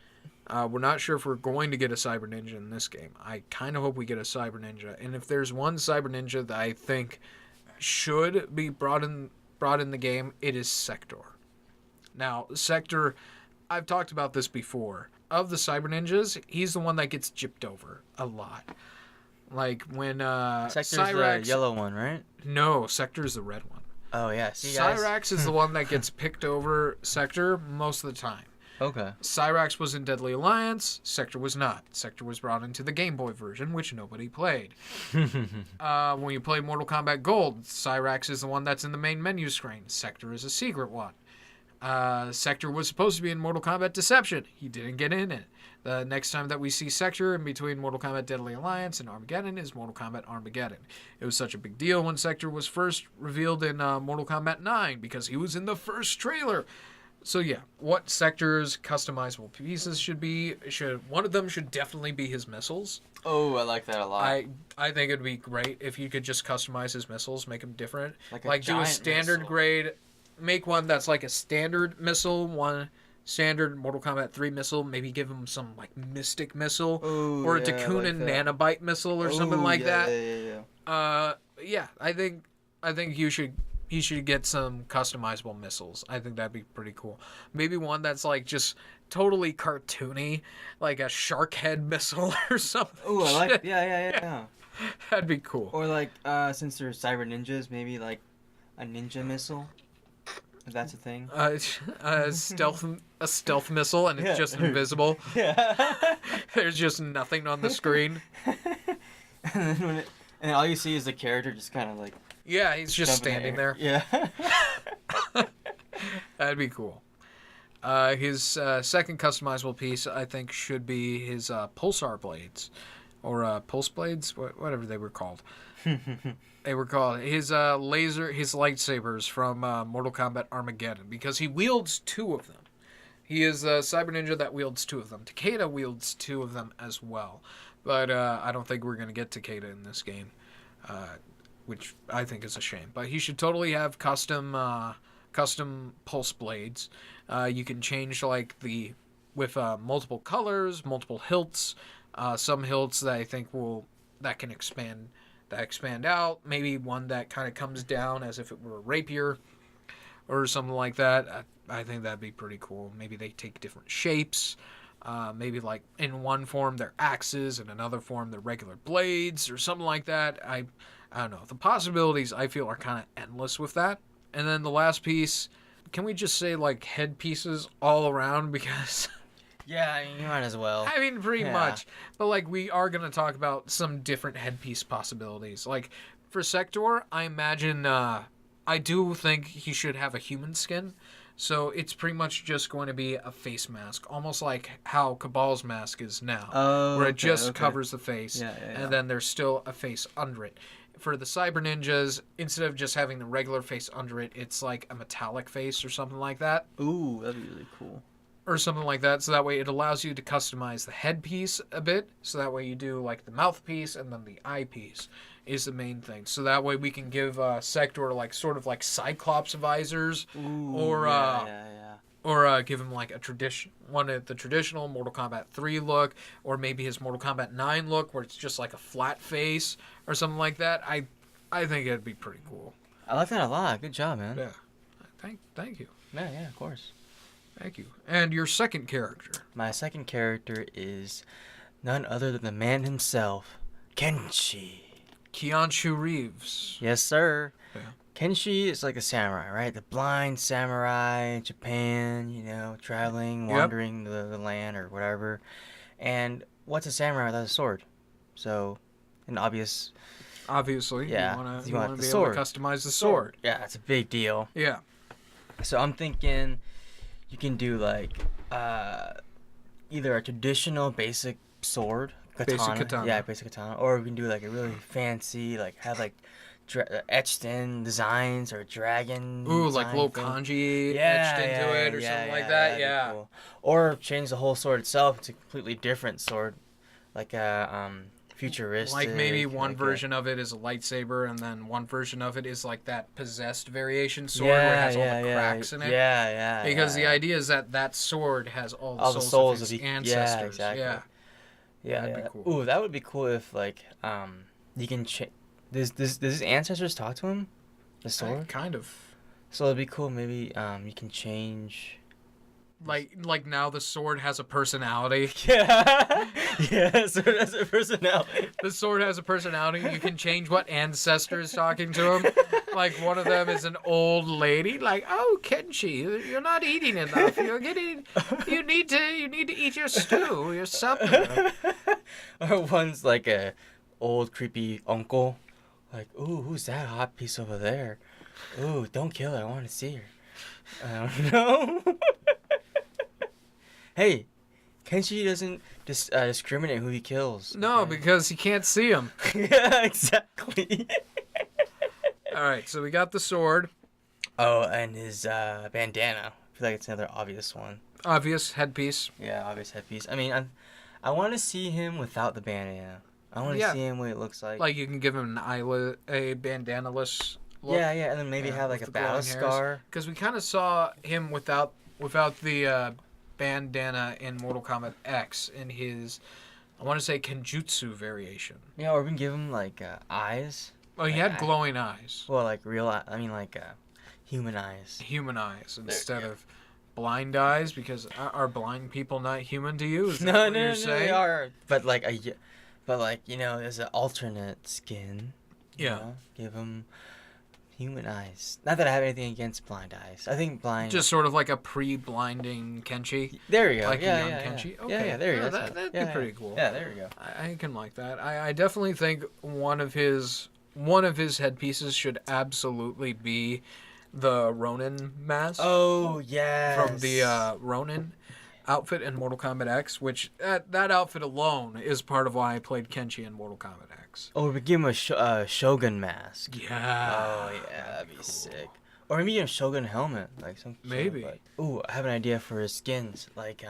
We're not sure if we're going to get a Cyber Ninja in this game. I kind of hope we get a Cyber Ninja. And if there's one Cyber Ninja that I think should be brought in the game, it is Sektor. Now, Sektor, I've talked about this before. Of the Cyber Ninjas, he's the one that gets gypped over a lot. Like when Sektor's Cyrax, the yellow one, right? No, Sektor's the red one. Oh yeah. See, guys? Cyrax is the one that gets picked over Sektor most of the time. Okay. Cyrax was in Deadly Alliance. Sektor was not. Sektor was brought into the Game Boy version, which nobody played. When you play Mortal Kombat Gold, Cyrax is the one that's in the main menu screen. Sektor is a secret one. Sektor was supposed to be in Mortal Kombat Deception. He didn't get in it. The next time that we see Sektor in between Mortal Kombat Deadly Alliance and Armageddon is Mortal Kombat Armageddon. It was such a big deal when Sektor was first revealed in Mortal Kombat 9 because he was in the first trailer. So yeah, what Sektor's customizable pieces should be, one of them should definitely be his missiles. Oh, I like that a lot. I think it'd be great if you could just customize his missiles, make them different. Like do a standard missile. grade, make one that's like a standard missile, one standard Mortal Kombat 3 missile, maybe give him some like mystic missile, or a Takunin nanobite missile or something like that. Yeah, I think he should get some customizable missiles. I think that'd be pretty cool. Maybe one that's like just totally cartoony, like a shark head missile or something. Oh, I like. Yeah. That'd be cool. Or like, since they're cyber ninjas, maybe like a ninja missile. If that's a thing. A stealth missile, and it's just invisible. Yeah. There's just nothing on the screen. And then all you see is the character just kind of like. Yeah, he's just standing there. Yeah. That'd be cool. His second customizable piece, I think, should be his pulsar blades, or pulse blades, whatever they were called. They were called his lightsabers from Mortal Kombat Armageddon, because he wields two of them. He is a cyber ninja that wields two of them. Takeda wields two of them as well, but I don't think we're gonna get Takeda in this game, which I think is a shame. But he should totally have custom pulse blades. You can change with multiple colors, multiple hilts. Some hilts that I think that can expand out. Maybe one that kind of comes down as if it were a rapier or something like that. I think that'd be pretty cool. Maybe they take different shapes. Maybe like in one form they're axes, in another form they're regular blades or something like that. I don't know. The possibilities I feel are kind of endless with that. And then the last piece, can we just say like headpieces all around, because Yeah, you might as well. I mean, pretty much. But, like, we are going to talk about some different headpiece possibilities. Like, for Sektor, I imagine, I do think he should have a human skin. So it's pretty much just going to be a face mask. Almost like how Cabal's mask is now. Oh, where it just covers the face. Yeah. And then there's still a face under it. For the Cyber Ninjas, instead of just having the regular face under it, it's like a metallic face or something like that. Ooh, that'd be really cool. Or something like that, so that way it allows you to customize the headpiece a bit, so that way you do like the mouthpiece and then the eyepiece is the main thing. So that way we can give Sektor like sort of like Cyclops visors. Ooh, or give him like the traditional Mortal Kombat 3 look, or maybe his Mortal Kombat 9 look where it's just like a flat face or something like that. I think it'd be pretty cool. I like that a lot. Good job, man. Yeah. Thank you. Yeah, of course. Thank you. And your second character? My second character is none other than the man himself, Kenshi. Keanu Reeves. Yes, sir. Yeah. Kenshi is like a samurai, right? The blind samurai in Japan, traveling, wandering the land or whatever. And what's a samurai without a sword? So, obviously, yeah, you want to be able to customize the sword. Yeah, it's a big deal. Yeah. So I'm thinking you can do like either a traditional basic sword, katana. Basic katana. Yeah, basic katana. Or we can do like a really fancy, like have like etched in designs or dragon. Ooh, like little kanji etched into it or something like that. Yeah. Cool. Or change the whole sword itself to a completely different sword, like a futuristic. Like maybe one version of it is a lightsaber, and then one version of it is like that possessed variation sword where it has all the cracks in it. Yeah. Because the idea is that sword has all the souls of its ancestors. Yeah, exactly. Yeah. That'd be cool. Ooh, that would be cool if like you can does his ancestors talk to him? The sword? Kind of. So it'd be cool. Maybe you can change. Like now the sword has a personality. Yeah. Yeah, so it has a personality. The sword has a personality. You can change what ancestor is talking to him. Like one of them is an old lady. Like, oh Kenshi, you're not eating enough. You need to eat your stew, your supper. Or one's like a old creepy uncle. Like, ooh, who's that hot piece over there? Ooh, don't kill her. I want to see her. I don't know. Hey, Kenshi doesn't discriminate who he kills. No, okay? because he can't see him. Yeah, exactly. All right, so we got the sword. Oh, and his bandana. I feel like it's another obvious one. Obvious headpiece. Yeah, obvious headpiece. I mean, I want to see him without the bandana. I want to see him what it looks like. Like you can give him a bandana-less look. Yeah, and then maybe have like a battle scar. Because we kind of saw him without the bandana in Mortal Kombat X in his, I want to say, Kenjutsu variation. Yeah, or we can give him like eyes. Oh, he had glowing eyes. Well, like real I mean like human eyes. Human eyes instead of blind eyes, because are blind people not human to you? Is that No, what you're saying? they are. But like there's an alternate skin. Yeah. You know? Give him human eyes. Not that I have anything against blind eyes. I think blind. Just sort of like a pre-blinding Kenshi. There you go. Like yeah, a young yeah, Kenshi. yeah. Okay. Yeah, there you go. That'd be pretty cool. Yeah, there you go. I can like that. I definitely think one of his headpieces should absolutely be the Ronin mask. Oh, yes. From the Ronin outfit in Mortal Kombat X, which that outfit alone is part of why I played Kenshi in Mortal Kombat X. Oh, we give him a Shogun mask. Yeah. Oh, yeah, that'd be sick. Or maybe a Shogun helmet, like some. Maybe. Sort of, like, ooh, I have an idea for his skins. Like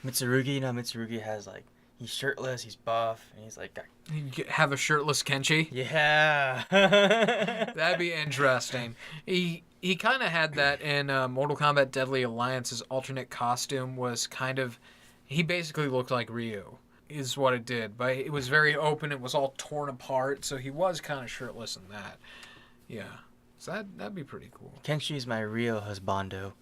Mitsurugi. You know, Mitsurugi has like he's shirtless, he's buff, and he's like. You have a shirtless Kenshi. Yeah. That'd be interesting. He kind of had that in Mortal Kombat Deadly Alliance's alternate costume was kind of, he basically looked like Ryu, is what it did. But it was very open, it was all torn apart, so he was kind of shirtless in that. Yeah. So that'd be pretty cool. Kenshi's my real husbando.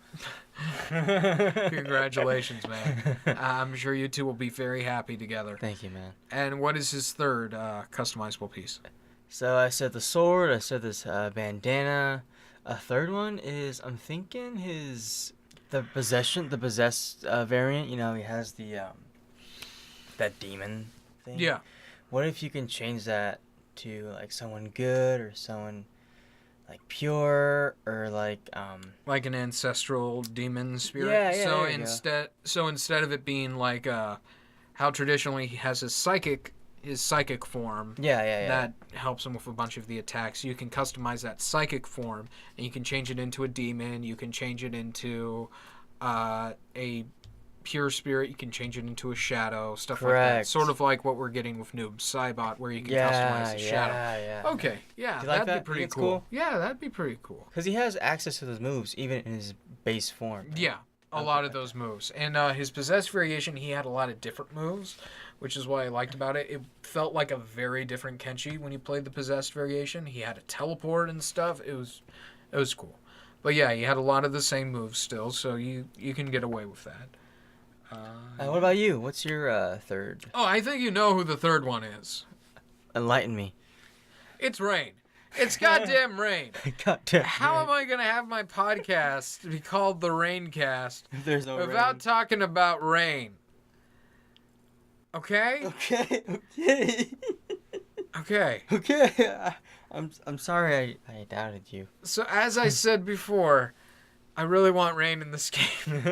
Congratulations, man. I'm sure you two will be very happy together. Thank you, man. And what is his third customizable piece? So I said the sword, I said this bandana. A third one is, I'm thinking the possessed variant. You know, he has the that demon thing. Yeah. What if you can change that to like someone good or someone like pure or like an ancestral demon spirit. Yeah. So instead of it being like how traditionally he has his psychic form. Yeah. That helps him with a bunch of the attacks. You can customize that psychic form, and you can change it into a demon. You can change it into a pure spirit. You can change it into a shadow. Stuff like that. Sort of like what we're getting with Noob Saibot, where you can customize the shadow. Yeah. Okay. Yeah. Like that'd be pretty cool. Yeah, that'd be pretty cool. Because he has access to those moves even in his base form. Right? Yeah. A lot of those moves. And his possessed variation, he had a lot of different moves, which is what I liked about it. It felt like a very different Kenshi when you played the possessed variation. He had a teleport and stuff. It was cool. But yeah, he had a lot of the same moves still, so you can get away with that. What about you? What's your third? Oh, I think you know who the third one is. Enlighten me. It's Rain. It's goddamn Rain. Goddamn. How am I going to have my podcast be called the RainKast There's no without rain. talking about Rain? Okay? Okay. I'm sorry I doubted you. So as I said before, I really want Rain in this game.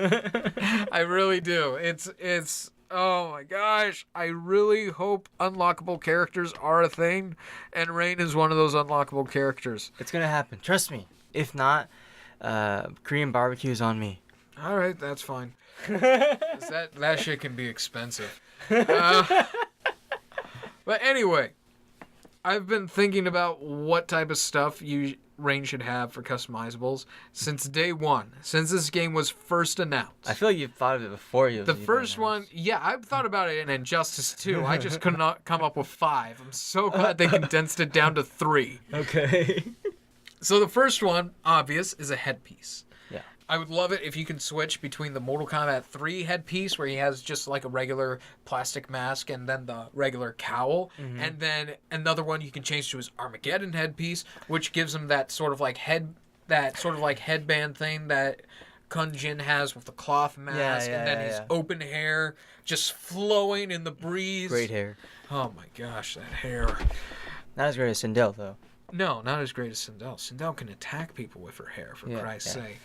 I really do. It's oh my gosh. I really hope unlockable characters are a thing, and Rain is one of those unlockable characters. It's gonna happen. Trust me. If not, Korean barbecue is on me. All right, that's fine. 'Cause that shit can be expensive. But anyway, I've been thinking about what type of stuff Rain should have for customizables since day one, since this game was first announced. I feel like you've thought of it before you. The first one, yeah, I've thought about it in Injustice 2. I just could not come up with 5. I'm so glad they condensed it down to 3. Okay. So the first one, obvious, is a headpiece. Yeah. I would love it if you can switch between the Mortal Kombat 3 headpiece, where he has just like a regular plastic mask, and then the regular cowl, and then another one you can change to his Armageddon headpiece, which gives him that sort of like headband thing that Kun Jin has with the cloth mask, and then his open hair just flowing in the breeze. Great hair. Oh my gosh, that hair. Not as great as Sindel, though. No, not as great as Sindel. Sindel can attack people with her hair, for Christ's sake.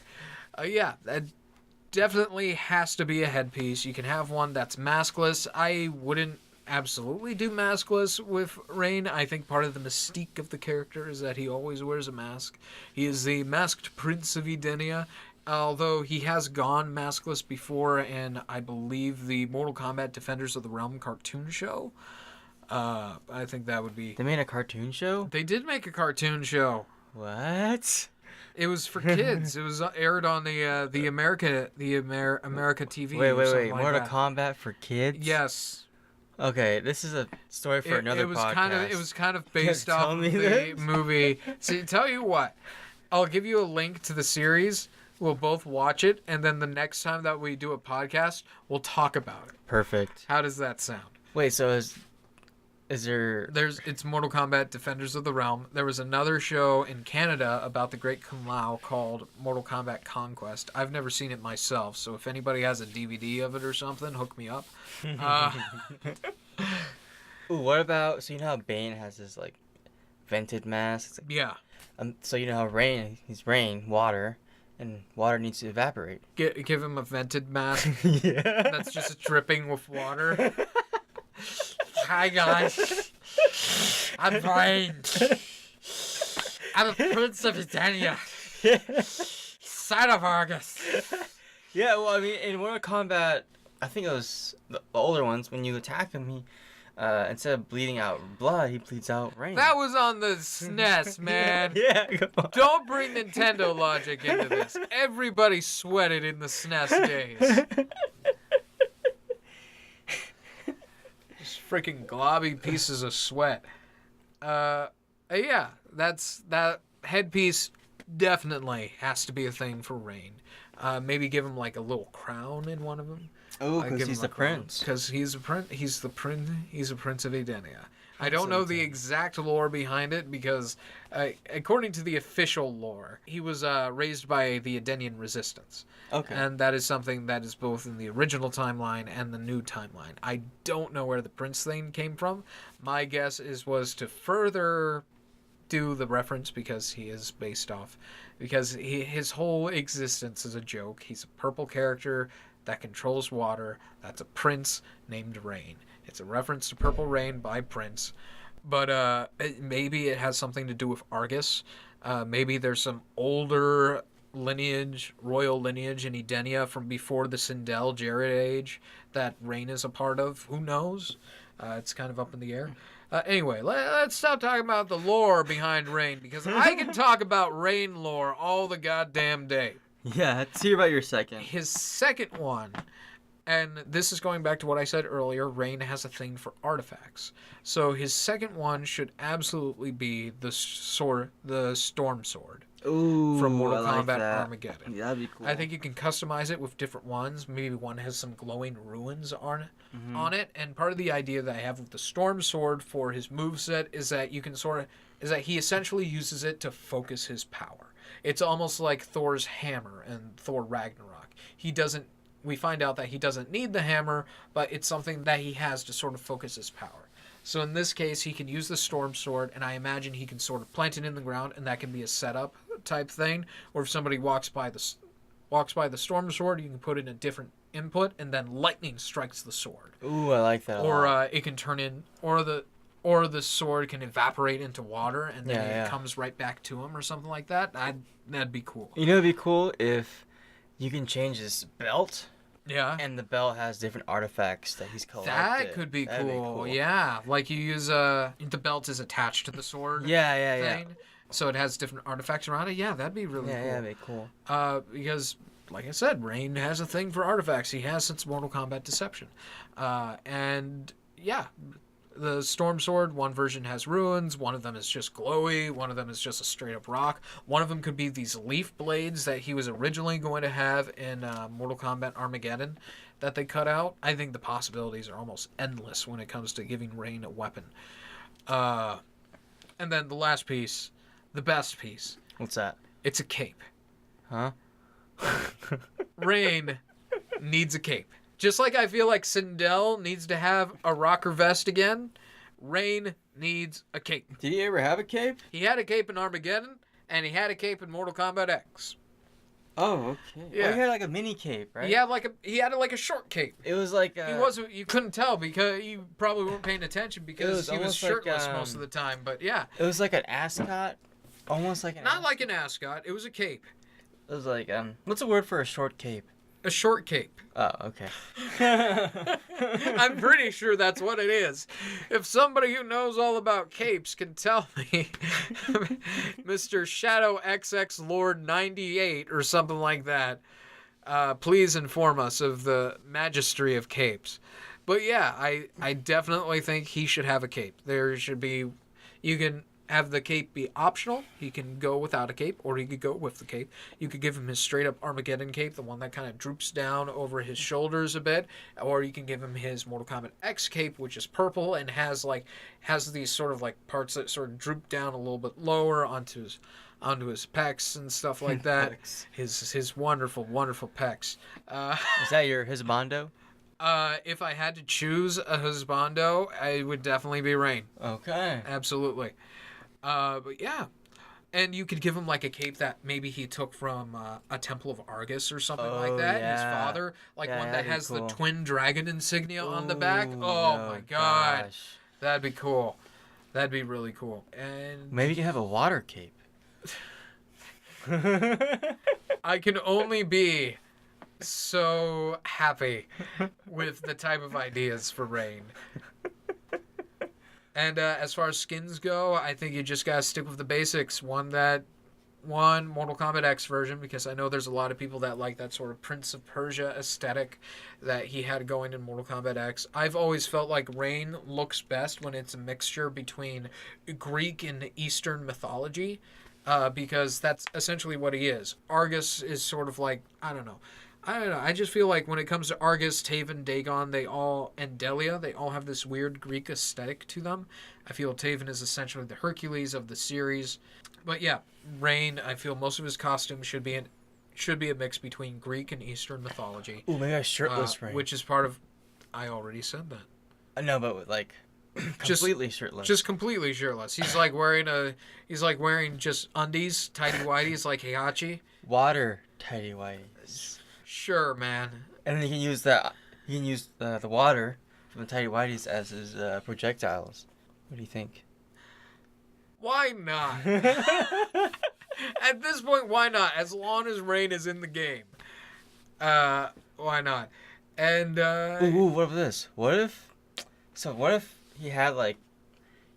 That definitely has to be a headpiece. You can have one that's maskless. I wouldn't absolutely do maskless with Rain. I think part of the mystique of the character is that he always wears a mask. He is the masked prince of Edenia, although he has gone maskless before in, I believe, the Mortal Kombat Defenders of the Realm cartoon show. I think that would be... They made a cartoon show? They did make a cartoon show. What? It was for kids. It was aired on the America TV. Wait. Mortal Kombat for kids? Yes. Okay, this is a story for another podcast. It was kind of based off of the movie. See, tell you what, I'll give you a link to the series. We'll both watch it, and then the next time that we do a podcast, we'll talk about it. Perfect. How does that sound? Wait, so is there... It's Mortal Kombat Defenders of the Realm. There was another show in Canada about the Great Kung Lao called Mortal Kombat Conquest. I've never seen it myself, so if anybody has a DVD of it or something, hook me up. Ooh, what about... So you know how Bane has this, like, vented mask? Like, yeah. So you know how he's rain, water, and water needs to evaporate. Give him a vented mask. Yeah. That's just dripping with water. Hi guys, I'm Rain. I'm a prince of Edenia, son of Argus. Yeah, well, I mean, in Mortal Kombat, I think it was the older ones, when you attack him, he, instead of bleeding out blood, he bleeds out rain. That was on the SNES, man. Yeah, come on. Don't bring Nintendo logic into this. Everybody sweated in the SNES days. Freaking globby pieces of sweat. Yeah, that headpiece definitely has to be a thing for Rain. Maybe give him like a little crown in one of them. Oh, because he's the prince. Because he's a prince. He's a prince of Edenia. I don't know the exact lore behind it because, according to the official lore, he was raised by the Edenian resistance. Okay. And that is something that is both in the original timeline and the new timeline. I don't know where the prince thing came from. My guess was to further do the reference because he is based off, because his whole existence is a joke. He's a purple character that controls water. That's a prince named Rain. It's a reference to Purple Rain by Prince. But maybe it has something to do with Argus. Maybe there's some older royal lineage in Edenia from before the Sindel Jared age that Rain is a part of. Who knows? It's kind of up in the air. Anyway, let's stop talking about the lore behind Rain, because I can talk about Rain lore all the goddamn day. Yeah, let's hear about your second. His second one, and this is going back to what I said earlier, Rain has a thing for artifacts. So his second one should absolutely be the Storm Sword. Ooh, from Mortal I like Kombat that. Armageddon. Yeah, that'd be cool. I think you can customize it with different ones. Maybe one has some glowing ruins on it. And part of the idea that I have with the Storm Sword for his moveset is that you can he essentially uses it to focus his power. It's almost like Thor's hammer and Thor Ragnarok. We find out that he doesn't need the hammer, but it's something that he has to sort of focus his power. So in this case, he can use the Storm Sword, and I imagine he can sort of plant it in the ground, and that can be a setup type thing. Or if somebody walks by the Storm Sword, you can put in a different input, and then lightning strikes the sword. Ooh, I like that. Or it can turn in, or the sword can evaporate into water, and then it comes right back to him, or something like that. That'd be cool. You know, it'd be cool if you can change his belt. Yeah. And the belt has different artifacts that he's collected. That could be cool. Yeah. Like you use the belt is attached to the sword. Yeah. So it has different artifacts around it. Yeah, that'd be really cool. Yeah, that'd be cool. Because, like I said, Rain has a thing for artifacts. He has since Mortal Kombat Deception. And yeah, the Storm Sword. One version has runes. One of them is just glowy. One of them is just a straight up rock. One of them could be these leaf blades that he was originally going to have in Mortal Kombat Armageddon that they cut out. I think the possibilities are almost endless when it comes to giving Rain a weapon. And then the last piece, the best piece. What's that? It's a cape. Huh? Rain needs a cape. Just like I feel like Sindel needs to have a rocker vest again, Rain needs a cape. Did he ever have a cape? He had a cape in Armageddon, and he had a cape in Mortal Kombat X. Oh, okay. Yeah. Oh, he had like a mini cape, right? He had like a short cape. It was like You couldn't tell because you probably weren't paying attention because he was shirtless most of the time. But yeah, it was like an ascot, almost like an. Not like an ascot. It was a cape. It was like what's the word for a short cape? A short cape. Oh, okay. I'm pretty sure that's what it is. If somebody who knows all about capes can tell me, Mr. Shadow XX Lord 98 or something like that, please inform us of the magistry of capes. But yeah, I definitely think he should have a cape. There should be, you can have the cape be optional. He can go without a cape, or he could go with the cape. You could give him his straight up Armageddon cape, the one that kind of droops down over his shoulders a bit, or you can give him his Mortal Kombat X cape, which is purple and has these sort of like parts that sort of droop down a little bit lower onto his pecs and stuff like that. his wonderful pecs. Is that your husbando? If I had to choose a husbando, it would definitely be Rain. Okay. Absolutely. But yeah, and you could give him like a cape that maybe he took from a Temple of Argus or something like that. Yeah. His father, one that has cool. the twin dragon insignia on the back. Ooh, Oh my god, gosh. that'd be cool. That'd be really cool. And Maybe you can have a water cape. I can only be so happy with the type of ideas for Rain. And as far as skins go, I think you just gotta stick with the basics. One Mortal Kombat X version, because I know there's a lot of people that like that sort of Prince of Persia aesthetic that he had going in Mortal Kombat X. I've always felt like Rain looks best when it's a mixture between Greek and Eastern mythology, because that's essentially what he is. Argus is sort of like, I don't know. I just feel like when it comes to Argus, Taven, Dagon, and Delia, they all have this weird Greek aesthetic to them. I feel Taven is essentially the Hercules of the series. But yeah, Rain, I feel most of his costume should be a mix between Greek and Eastern mythology. Ooh, maybe a shirtless Rain. Which is part of... I already said that. No, but like completely shirtless. Just completely shirtless. He's like wearing just undies, tighty whities like Heihachi. Water tighty whities. Sure, man. And then he can use the water from the tighty whities as his projectiles. What do you think? Why not? At this point, why not? As long as Rain is in the game. Why not? And Ooh, what about this? What if he had like,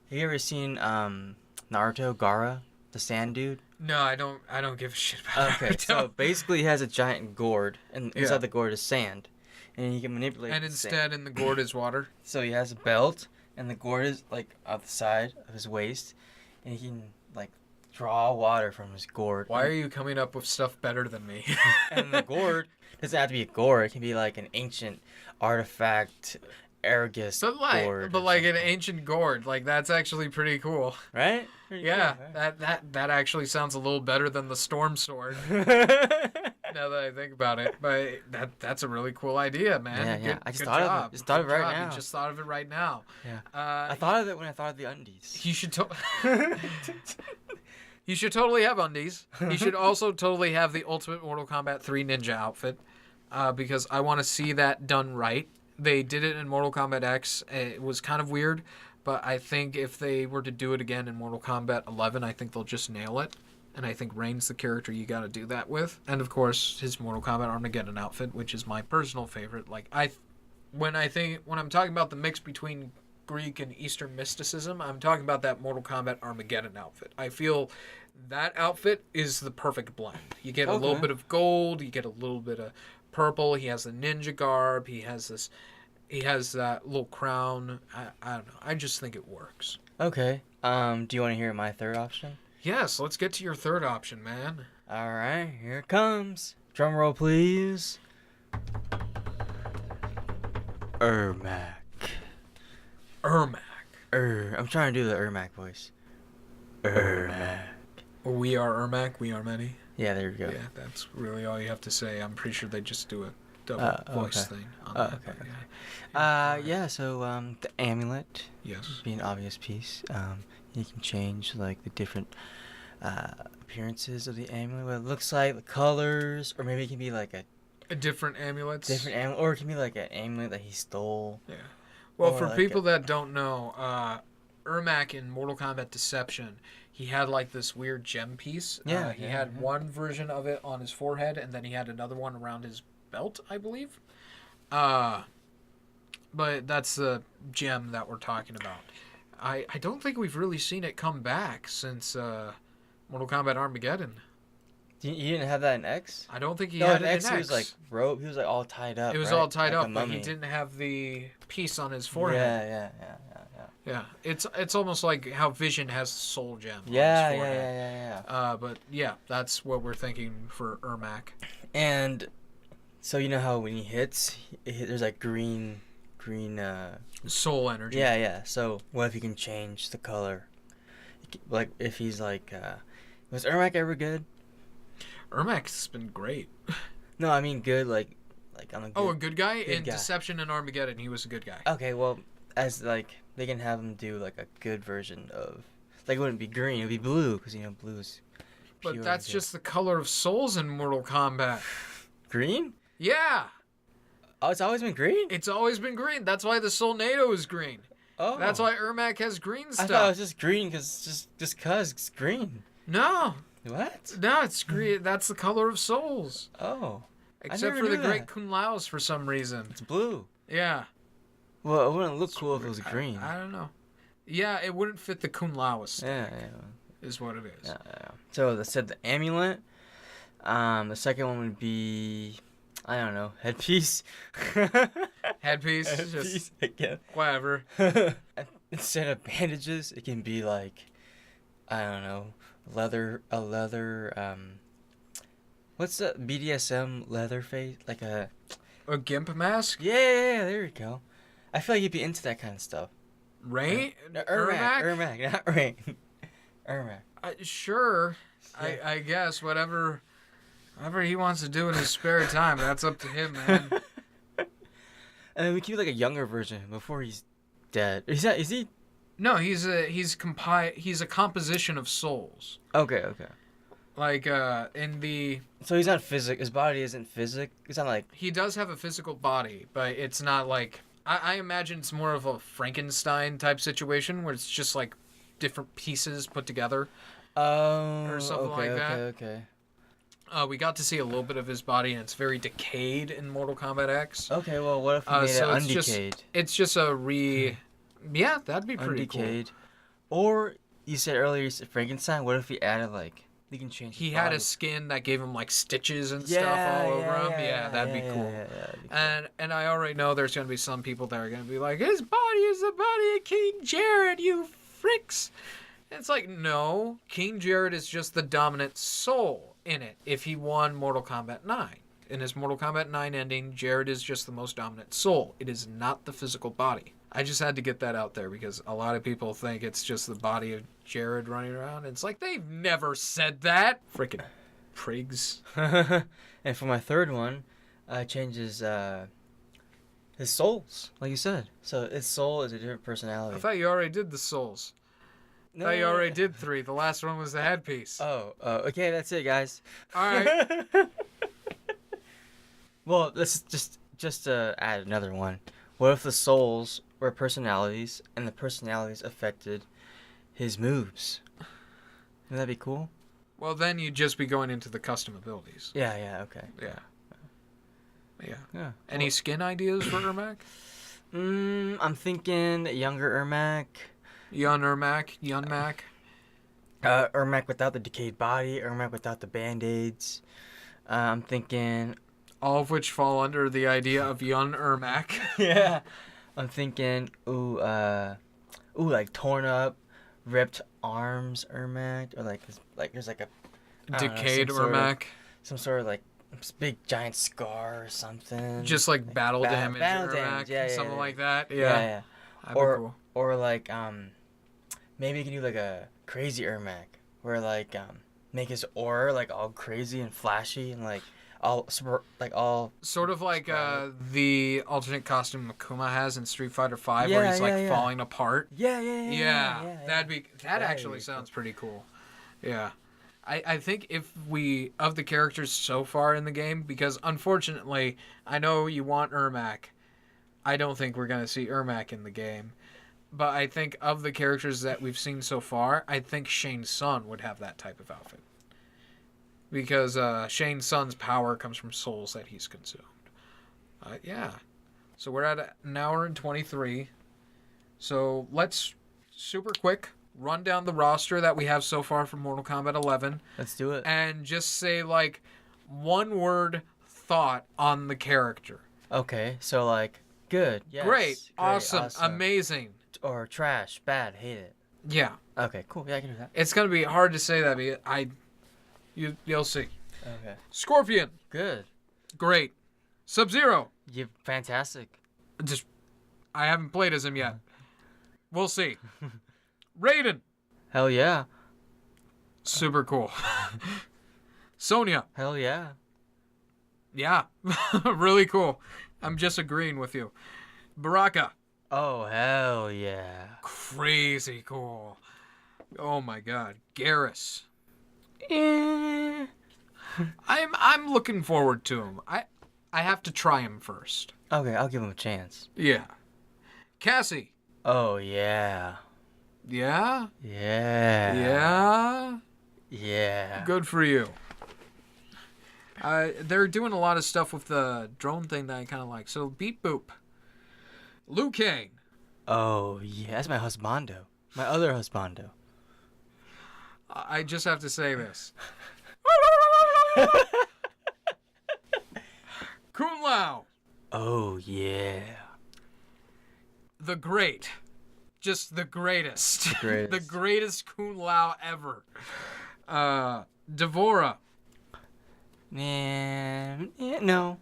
have you ever seen Naruto Gaara, the sand dude? No, I don't give a shit about Okay, Naruto. so basically he has a giant gourd, and inside the gourd is sand, and he can manipulate. And instead, in the gourd is water. So he has a belt, and the gourd is like on the side of his waist, and he can like draw water from his gourd. Why are you coming up with stuff better than me? And the gourd doesn't have to be a gourd; it can be like an ancient artifact. Argus gourd, but like an ancient gourd, like that's actually pretty cool, right? Pretty yeah, cool, right? that actually sounds a little better than the storm sword. Now that I think about it, but that's a really cool idea, man. Yeah. I just thought of it. now. You just thought of it right now. Yeah. I thought of it when I thought of the undies. You should. You should totally have undies. You should also totally have the Ultimate Mortal Kombat 3 ninja outfit, because I want to see that done right. They did it in Mortal Kombat X. It was kind of weird, but I think if they were to do it again in Mortal Kombat 11, I think they'll just nail it. And I think Rain's the character you got to do that with. And of course, his Mortal Kombat Armageddon outfit, which is my personal favorite. Like when I'm talking about the mix between Greek and Eastern mysticism, I'm talking about that Mortal Kombat Armageddon outfit. I feel that outfit is the perfect blend. You get a little bit of gold, you get a little bit of purple, he has the ninja garb, he has this he has that little crown. I don't know. I just think it works. Okay. Do you want to hear my third option? Yes, let's get to your third option, man. All right, here it comes. Drum roll, please. Ermac. I'm trying to do the Ermac voice. Ermac. We are Ermac, we are many. Yeah, there we go. Yeah, that's really all you have to say. I'm pretty sure they just do a double voice thing on that. Okay. Yeah, so the amulet. Yes. Would be an obvious piece. You can change like the different appearances of the amulet, what it looks like, the colors, or maybe it can be like a different amulets. Different amulet, or it can be like an amulet that he stole. Yeah. Well, or for like people that don't know, Ermac in Mortal Kombat Deception, he had like this weird gem piece. Yeah. He had one version of it on his forehead, and then he had another one around his belt, I believe. But that's the gem that we're talking about. I don't think we've really seen it come back since Mortal Kombat Armageddon. You didn't have that in X? I don't think he no, had in it X. in X. He was like rope. He was like all tied up. It was right? all tied like up, but he didn't have the piece on his forehead. Yeah. It's almost like how Vision has Soul Gem. On his forehead. But yeah, that's what we're thinking for Ermac. And so you know how when he hits, there's like green soul energy. Yeah. So what if you can change the color? Like if he's like, was Ermac ever good? Ermac's been great. No, I mean good. Like I'm a good. Oh, a good guy in guy. Deception and Armageddon. He was a good guy. Okay, well, as like they can have him do like a good version of, like it wouldn't be green, it'd be blue because blue is. But that's just the color of souls in Mortal Kombat. Green? Yeah. Oh, it's always been green? It's always been green. That's why the Soul NATO is green. Oh. That's why Ermac has green stuff. I thought it was just green because it's green. No. What? No, it's green. That's the color of souls. Oh. Except for the Great Kun Laos for some reason. It's blue. Yeah. Well, it wouldn't look cool if it was green. I don't know. Yeah, it wouldn't fit the Kun Laos. Yeah. Is what it is. Yeah. So they said the amulet. The second one would be, I don't know, headpiece. Headpiece. Headpiece Just again. whatever. Instead of bandages, it can be like, I don't know, a leather. What's the BDSM leather face? Like a gimp mask? Yeah, there you go. I feel like you'd be into that kind of stuff. Rain? No, Ermac, not Rain. Ermac. Sure. Yeah. I guess whatever he wants to do in his spare time, that's up to him, man. And we can do like a younger version before he's dead. Is he? No, he's a composition of souls. Okay. Like in the. So he's not physic. His body isn't physic. It's not like. He does have a physical body, but it's not like. I imagine it's more of a Frankenstein type situation where it's just like different pieces put together. Or something like that. Okay. We got to see a little bit of his body, and it's very decayed in Mortal Kombat X. Okay, well, what if we made it undecayed? It's just a Yeah, that'd be pretty undecayed. Cool. Or, you said earlier, you said Frankenstein. What if we added, like, you can change He had a skin that gave him, like, stitches and stuff all over him. Yeah, that'd be cool. That'd be cool. And I already know there's going to be some people that are going to be like, his body is the body of King Jared, you fricks. It's like, no, King Jared is just the dominant soul in it. If he won Mortal Kombat 9. In his Mortal Kombat 9 ending, Jared is just the most dominant soul. It is not the physical body. I just had to get that out there because a lot of people think it's just the body of Jared running around. It's like, they've never said that. Frickin' prigs. And for my third one, changes his souls, like you said. So his soul is a different personality. I thought you already did the souls. No, I thought you already did 3. The last one was the headpiece. Oh, okay, that's it, guys. All right. Well, let's just add another one. What if the souls were personalities, and the personalities affected his moves? Wouldn't that be cool? Well, then you'd just be going into the custom abilities. Yeah, okay. Yeah. Any skin ideas for Ermac? I'm thinking younger Ermac. Young Ermac. Ermac without the decayed body. Ermac without the band-aids. I'm thinking All of which fall under the idea of young Ermac. Yeah. I'm thinking, like torn up, ripped arms Ermac, or like there's like a I don't know, Decayed Ermac. some sort of like big giant scar or something. Just like battle damage battle Ermac. damage, yeah, something yeah. like that. Yeah. That'd be cool. Or like maybe you can do like a crazy Ermac where like make his aura like all crazy and flashy and like all sort of like the alternate costume Makuma has in Street Fighter V, where he's like falling apart. Yeah. That actually sounds pretty cool. Yeah. I think if of the characters so far in the game, because unfortunately, I know you want Ermac. I don't think we're going to see Ermac in the game. But I think of the characters that we've seen so far, I think Shang Tsung would have that type of outfit. Because Shang Tsung's power comes from souls that he's consumed. Yeah. So we're at an hour and 23. So let's, super quick, run down the roster that we have so far for Mortal Kombat 11. Let's do it. And just say, like, one word thought on the character. Okay, so, like, good, yes. Great, awesome, amazing. Or trash, bad, hate it. Yeah. Okay, cool. Yeah, I can do that. It's going to be hard to say that, but you'll see. Okay. Scorpion. Good. Great. Sub-Zero. You fantastic. I haven't played as him yet. We'll see. Raiden. Hell yeah. Super cool. Sonya. Hell yeah. Yeah. Really cool. I'm just agreeing with you. Baraka. Oh, hell yeah. Crazy cool. Oh my god. Garrus. I'm looking forward to him. I have to try him first. Okay, I'll give him a chance. Yeah. Cassie. Oh, yeah. Yeah? Yeah. Yeah? Yeah. Good for you. They're doing a lot of stuff with the drone thing that I kind of like. So, beep boop. Liu Kang. Oh, yeah. That's my husbando. My other husbando. I just have to say this. Kun Lao. Oh, yeah. The Great. Just the greatest. The greatest Kun Lao ever. Devora. No.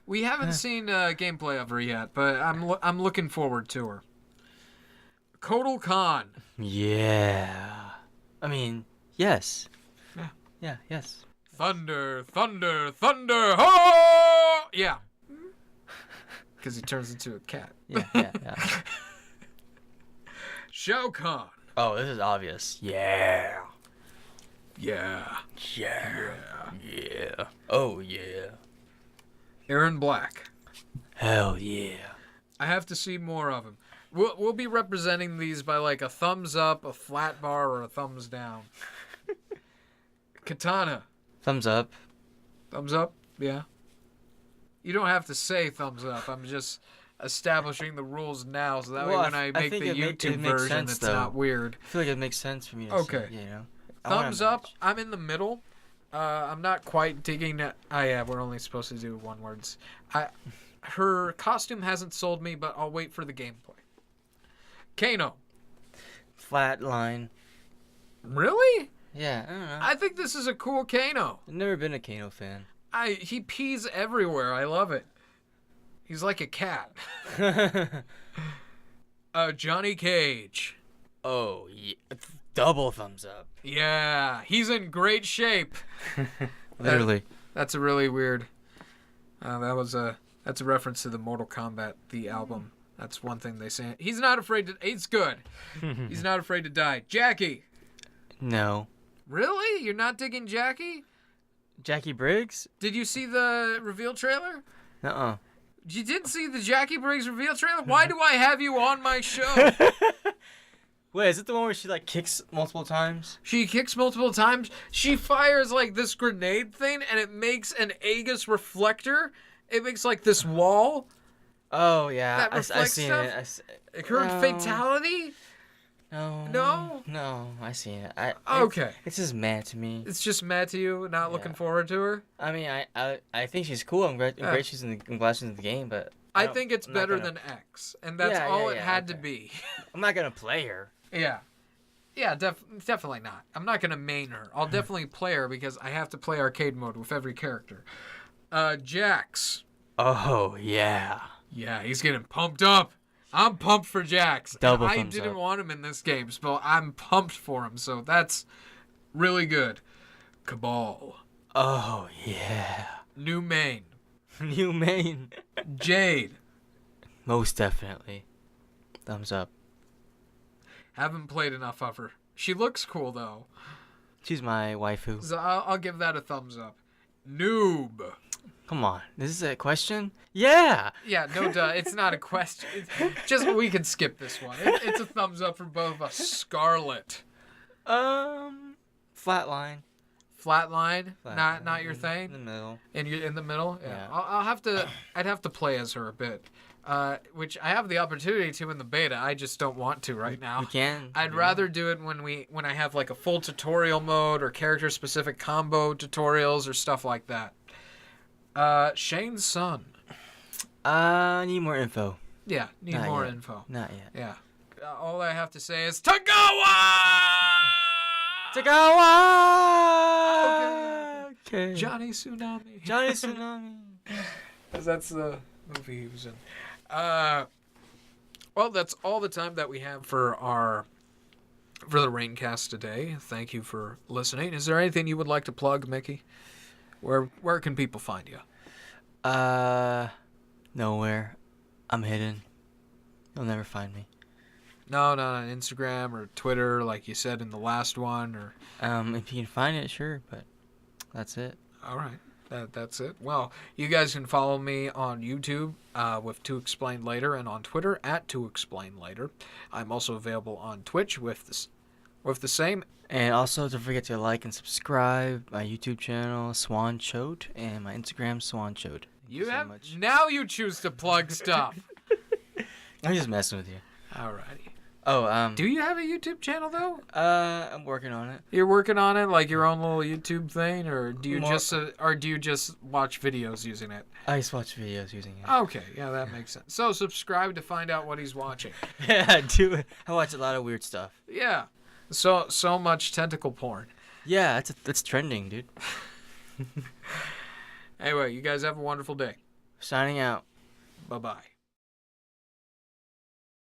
We haven't seen gameplay of her yet, but I'm looking forward to her. Kotal Khan. Yeah. I mean, yes. Yeah. Yeah, yes. Thunder, thunder, thunder, ho! Yeah. Because he turns into a cat. Yeah. Shao Kahn. Oh, this is obvious. Yeah. Yeah. Oh, yeah. Aaron Black. Hell yeah. I have to see more of him. We'll be representing these by like a thumbs up, a flat bar, or a thumbs down. Katana. Thumbs up. Thumbs up? Yeah. You don't have to say thumbs up. I'm just establishing the rules now, so that way when I make the YouTube version, sense, it's though. not weird. I feel like it makes sense for me to say, you know. Thumbs up. I'm in the middle. I'm not quite digging that. Yeah, we're only supposed to do one words. Her costume hasn't sold me, but I'll wait for the gameplay. Kano. Flat line. Really? Yeah, I don't know. I think this is a cool Kano. I've never been a Kano fan. He pees everywhere. I love it. He's like a cat. Johnny Cage. Oh, yeah. Double thumbs up. Yeah, he's in great shape. Literally. That's a really weird. That's a reference to the Mortal Kombat, the album. That's one thing they say. He's not afraid to. It's good. He's not afraid to die. Jackie. No. Really? You're not digging Jackie? Jackie Briggs? Did you see the reveal trailer? Uh-uh. You didn't see the Jackie Briggs reveal trailer? Why do I have you on my show? Wait, is it the one where she, like, kicks multiple times? She kicks multiple times. She fires, like, this grenade thing, and it makes an Aegis reflector. It makes, like, this wall. Oh, yeah. That reflects I seen stuff. it. Her fatality? No? No, I see it. Okay. It's just mad to me. It's just mad to you, not looking Yeah. forward to her? I mean, I think she's cool. I'm glad she's I'm glad she's in the game, but I think it's I'm not better gonna- than X, and that's Yeah, all yeah, it yeah, had to okay. be. I'm not gonna play her. Yeah. Yeah, definitely not. I'm not going to main her. I'll definitely play her because I have to play arcade mode with every character. Jax. Oh yeah. Yeah, he's getting pumped up. I'm pumped for Jax. Double And I thumbs didn't up. want him in this game, so I'm pumped for him. So that's really good. Cabal. Oh yeah. New main. New main. Jade. Most definitely. Thumbs up. Haven't played enough of her. She looks cool, though. She's my waifu. So I'll give that a thumbs up. Noob. Come on. This is a question? Yeah. Yeah, no duh. It's not a question. Just we can skip this one. It's a thumbs up for both of us. Scarlet. Flatline. Flatline. Flatline. Not your In the thing. middle. And you're in the middle. Yeah. Yeah. I'll have to. I'd have to play as her a bit. Which I have the opportunity to in the beta. I just don't want to right now. We can. I'd rather do it when I have like a full tutorial mode or character specific combo tutorials or stuff like that. Shane's son. Need more info. Yeah, need Not more yet. info. Not yet. Yeah. All I have to say is Tagawa! Tagawa! Okay. Johnny Tsunami. Johnny Tsunami. 'Cause that's the movie he was in. Well, that's all the time that we have for the RainKast today. Thank you for listening. Is there anything you would like to plug, Mickey? Where can people find you? Nowhere. I'm hidden. You'll never find me. No, not on Instagram or Twitter, like you said in the last one, or. If you can find it, sure, but that's it. All right. That's it. Well, you guys can follow me on YouTube with ToExplainLater and on Twitter at ToExplainLater. I'm also available on Twitch with the same. And also, don't forget to like and subscribe my YouTube channel, Swan Chode, and my Instagram, Swan Chode. Now you choose to plug stuff. I'm just messing with you. Alrighty. Oh, Do you have a YouTube channel though? I'm working on it. You're working on it, like your own little YouTube thing, or do you More- just watch videos using it? I just watch videos using it. Okay, yeah, that makes sense. So subscribe to find out what he's watching. Yeah, I do. I watch a lot of weird stuff. Yeah. So much tentacle porn. Yeah, that's trending, dude. Anyway, you guys have a wonderful day. Signing out. Bye-bye.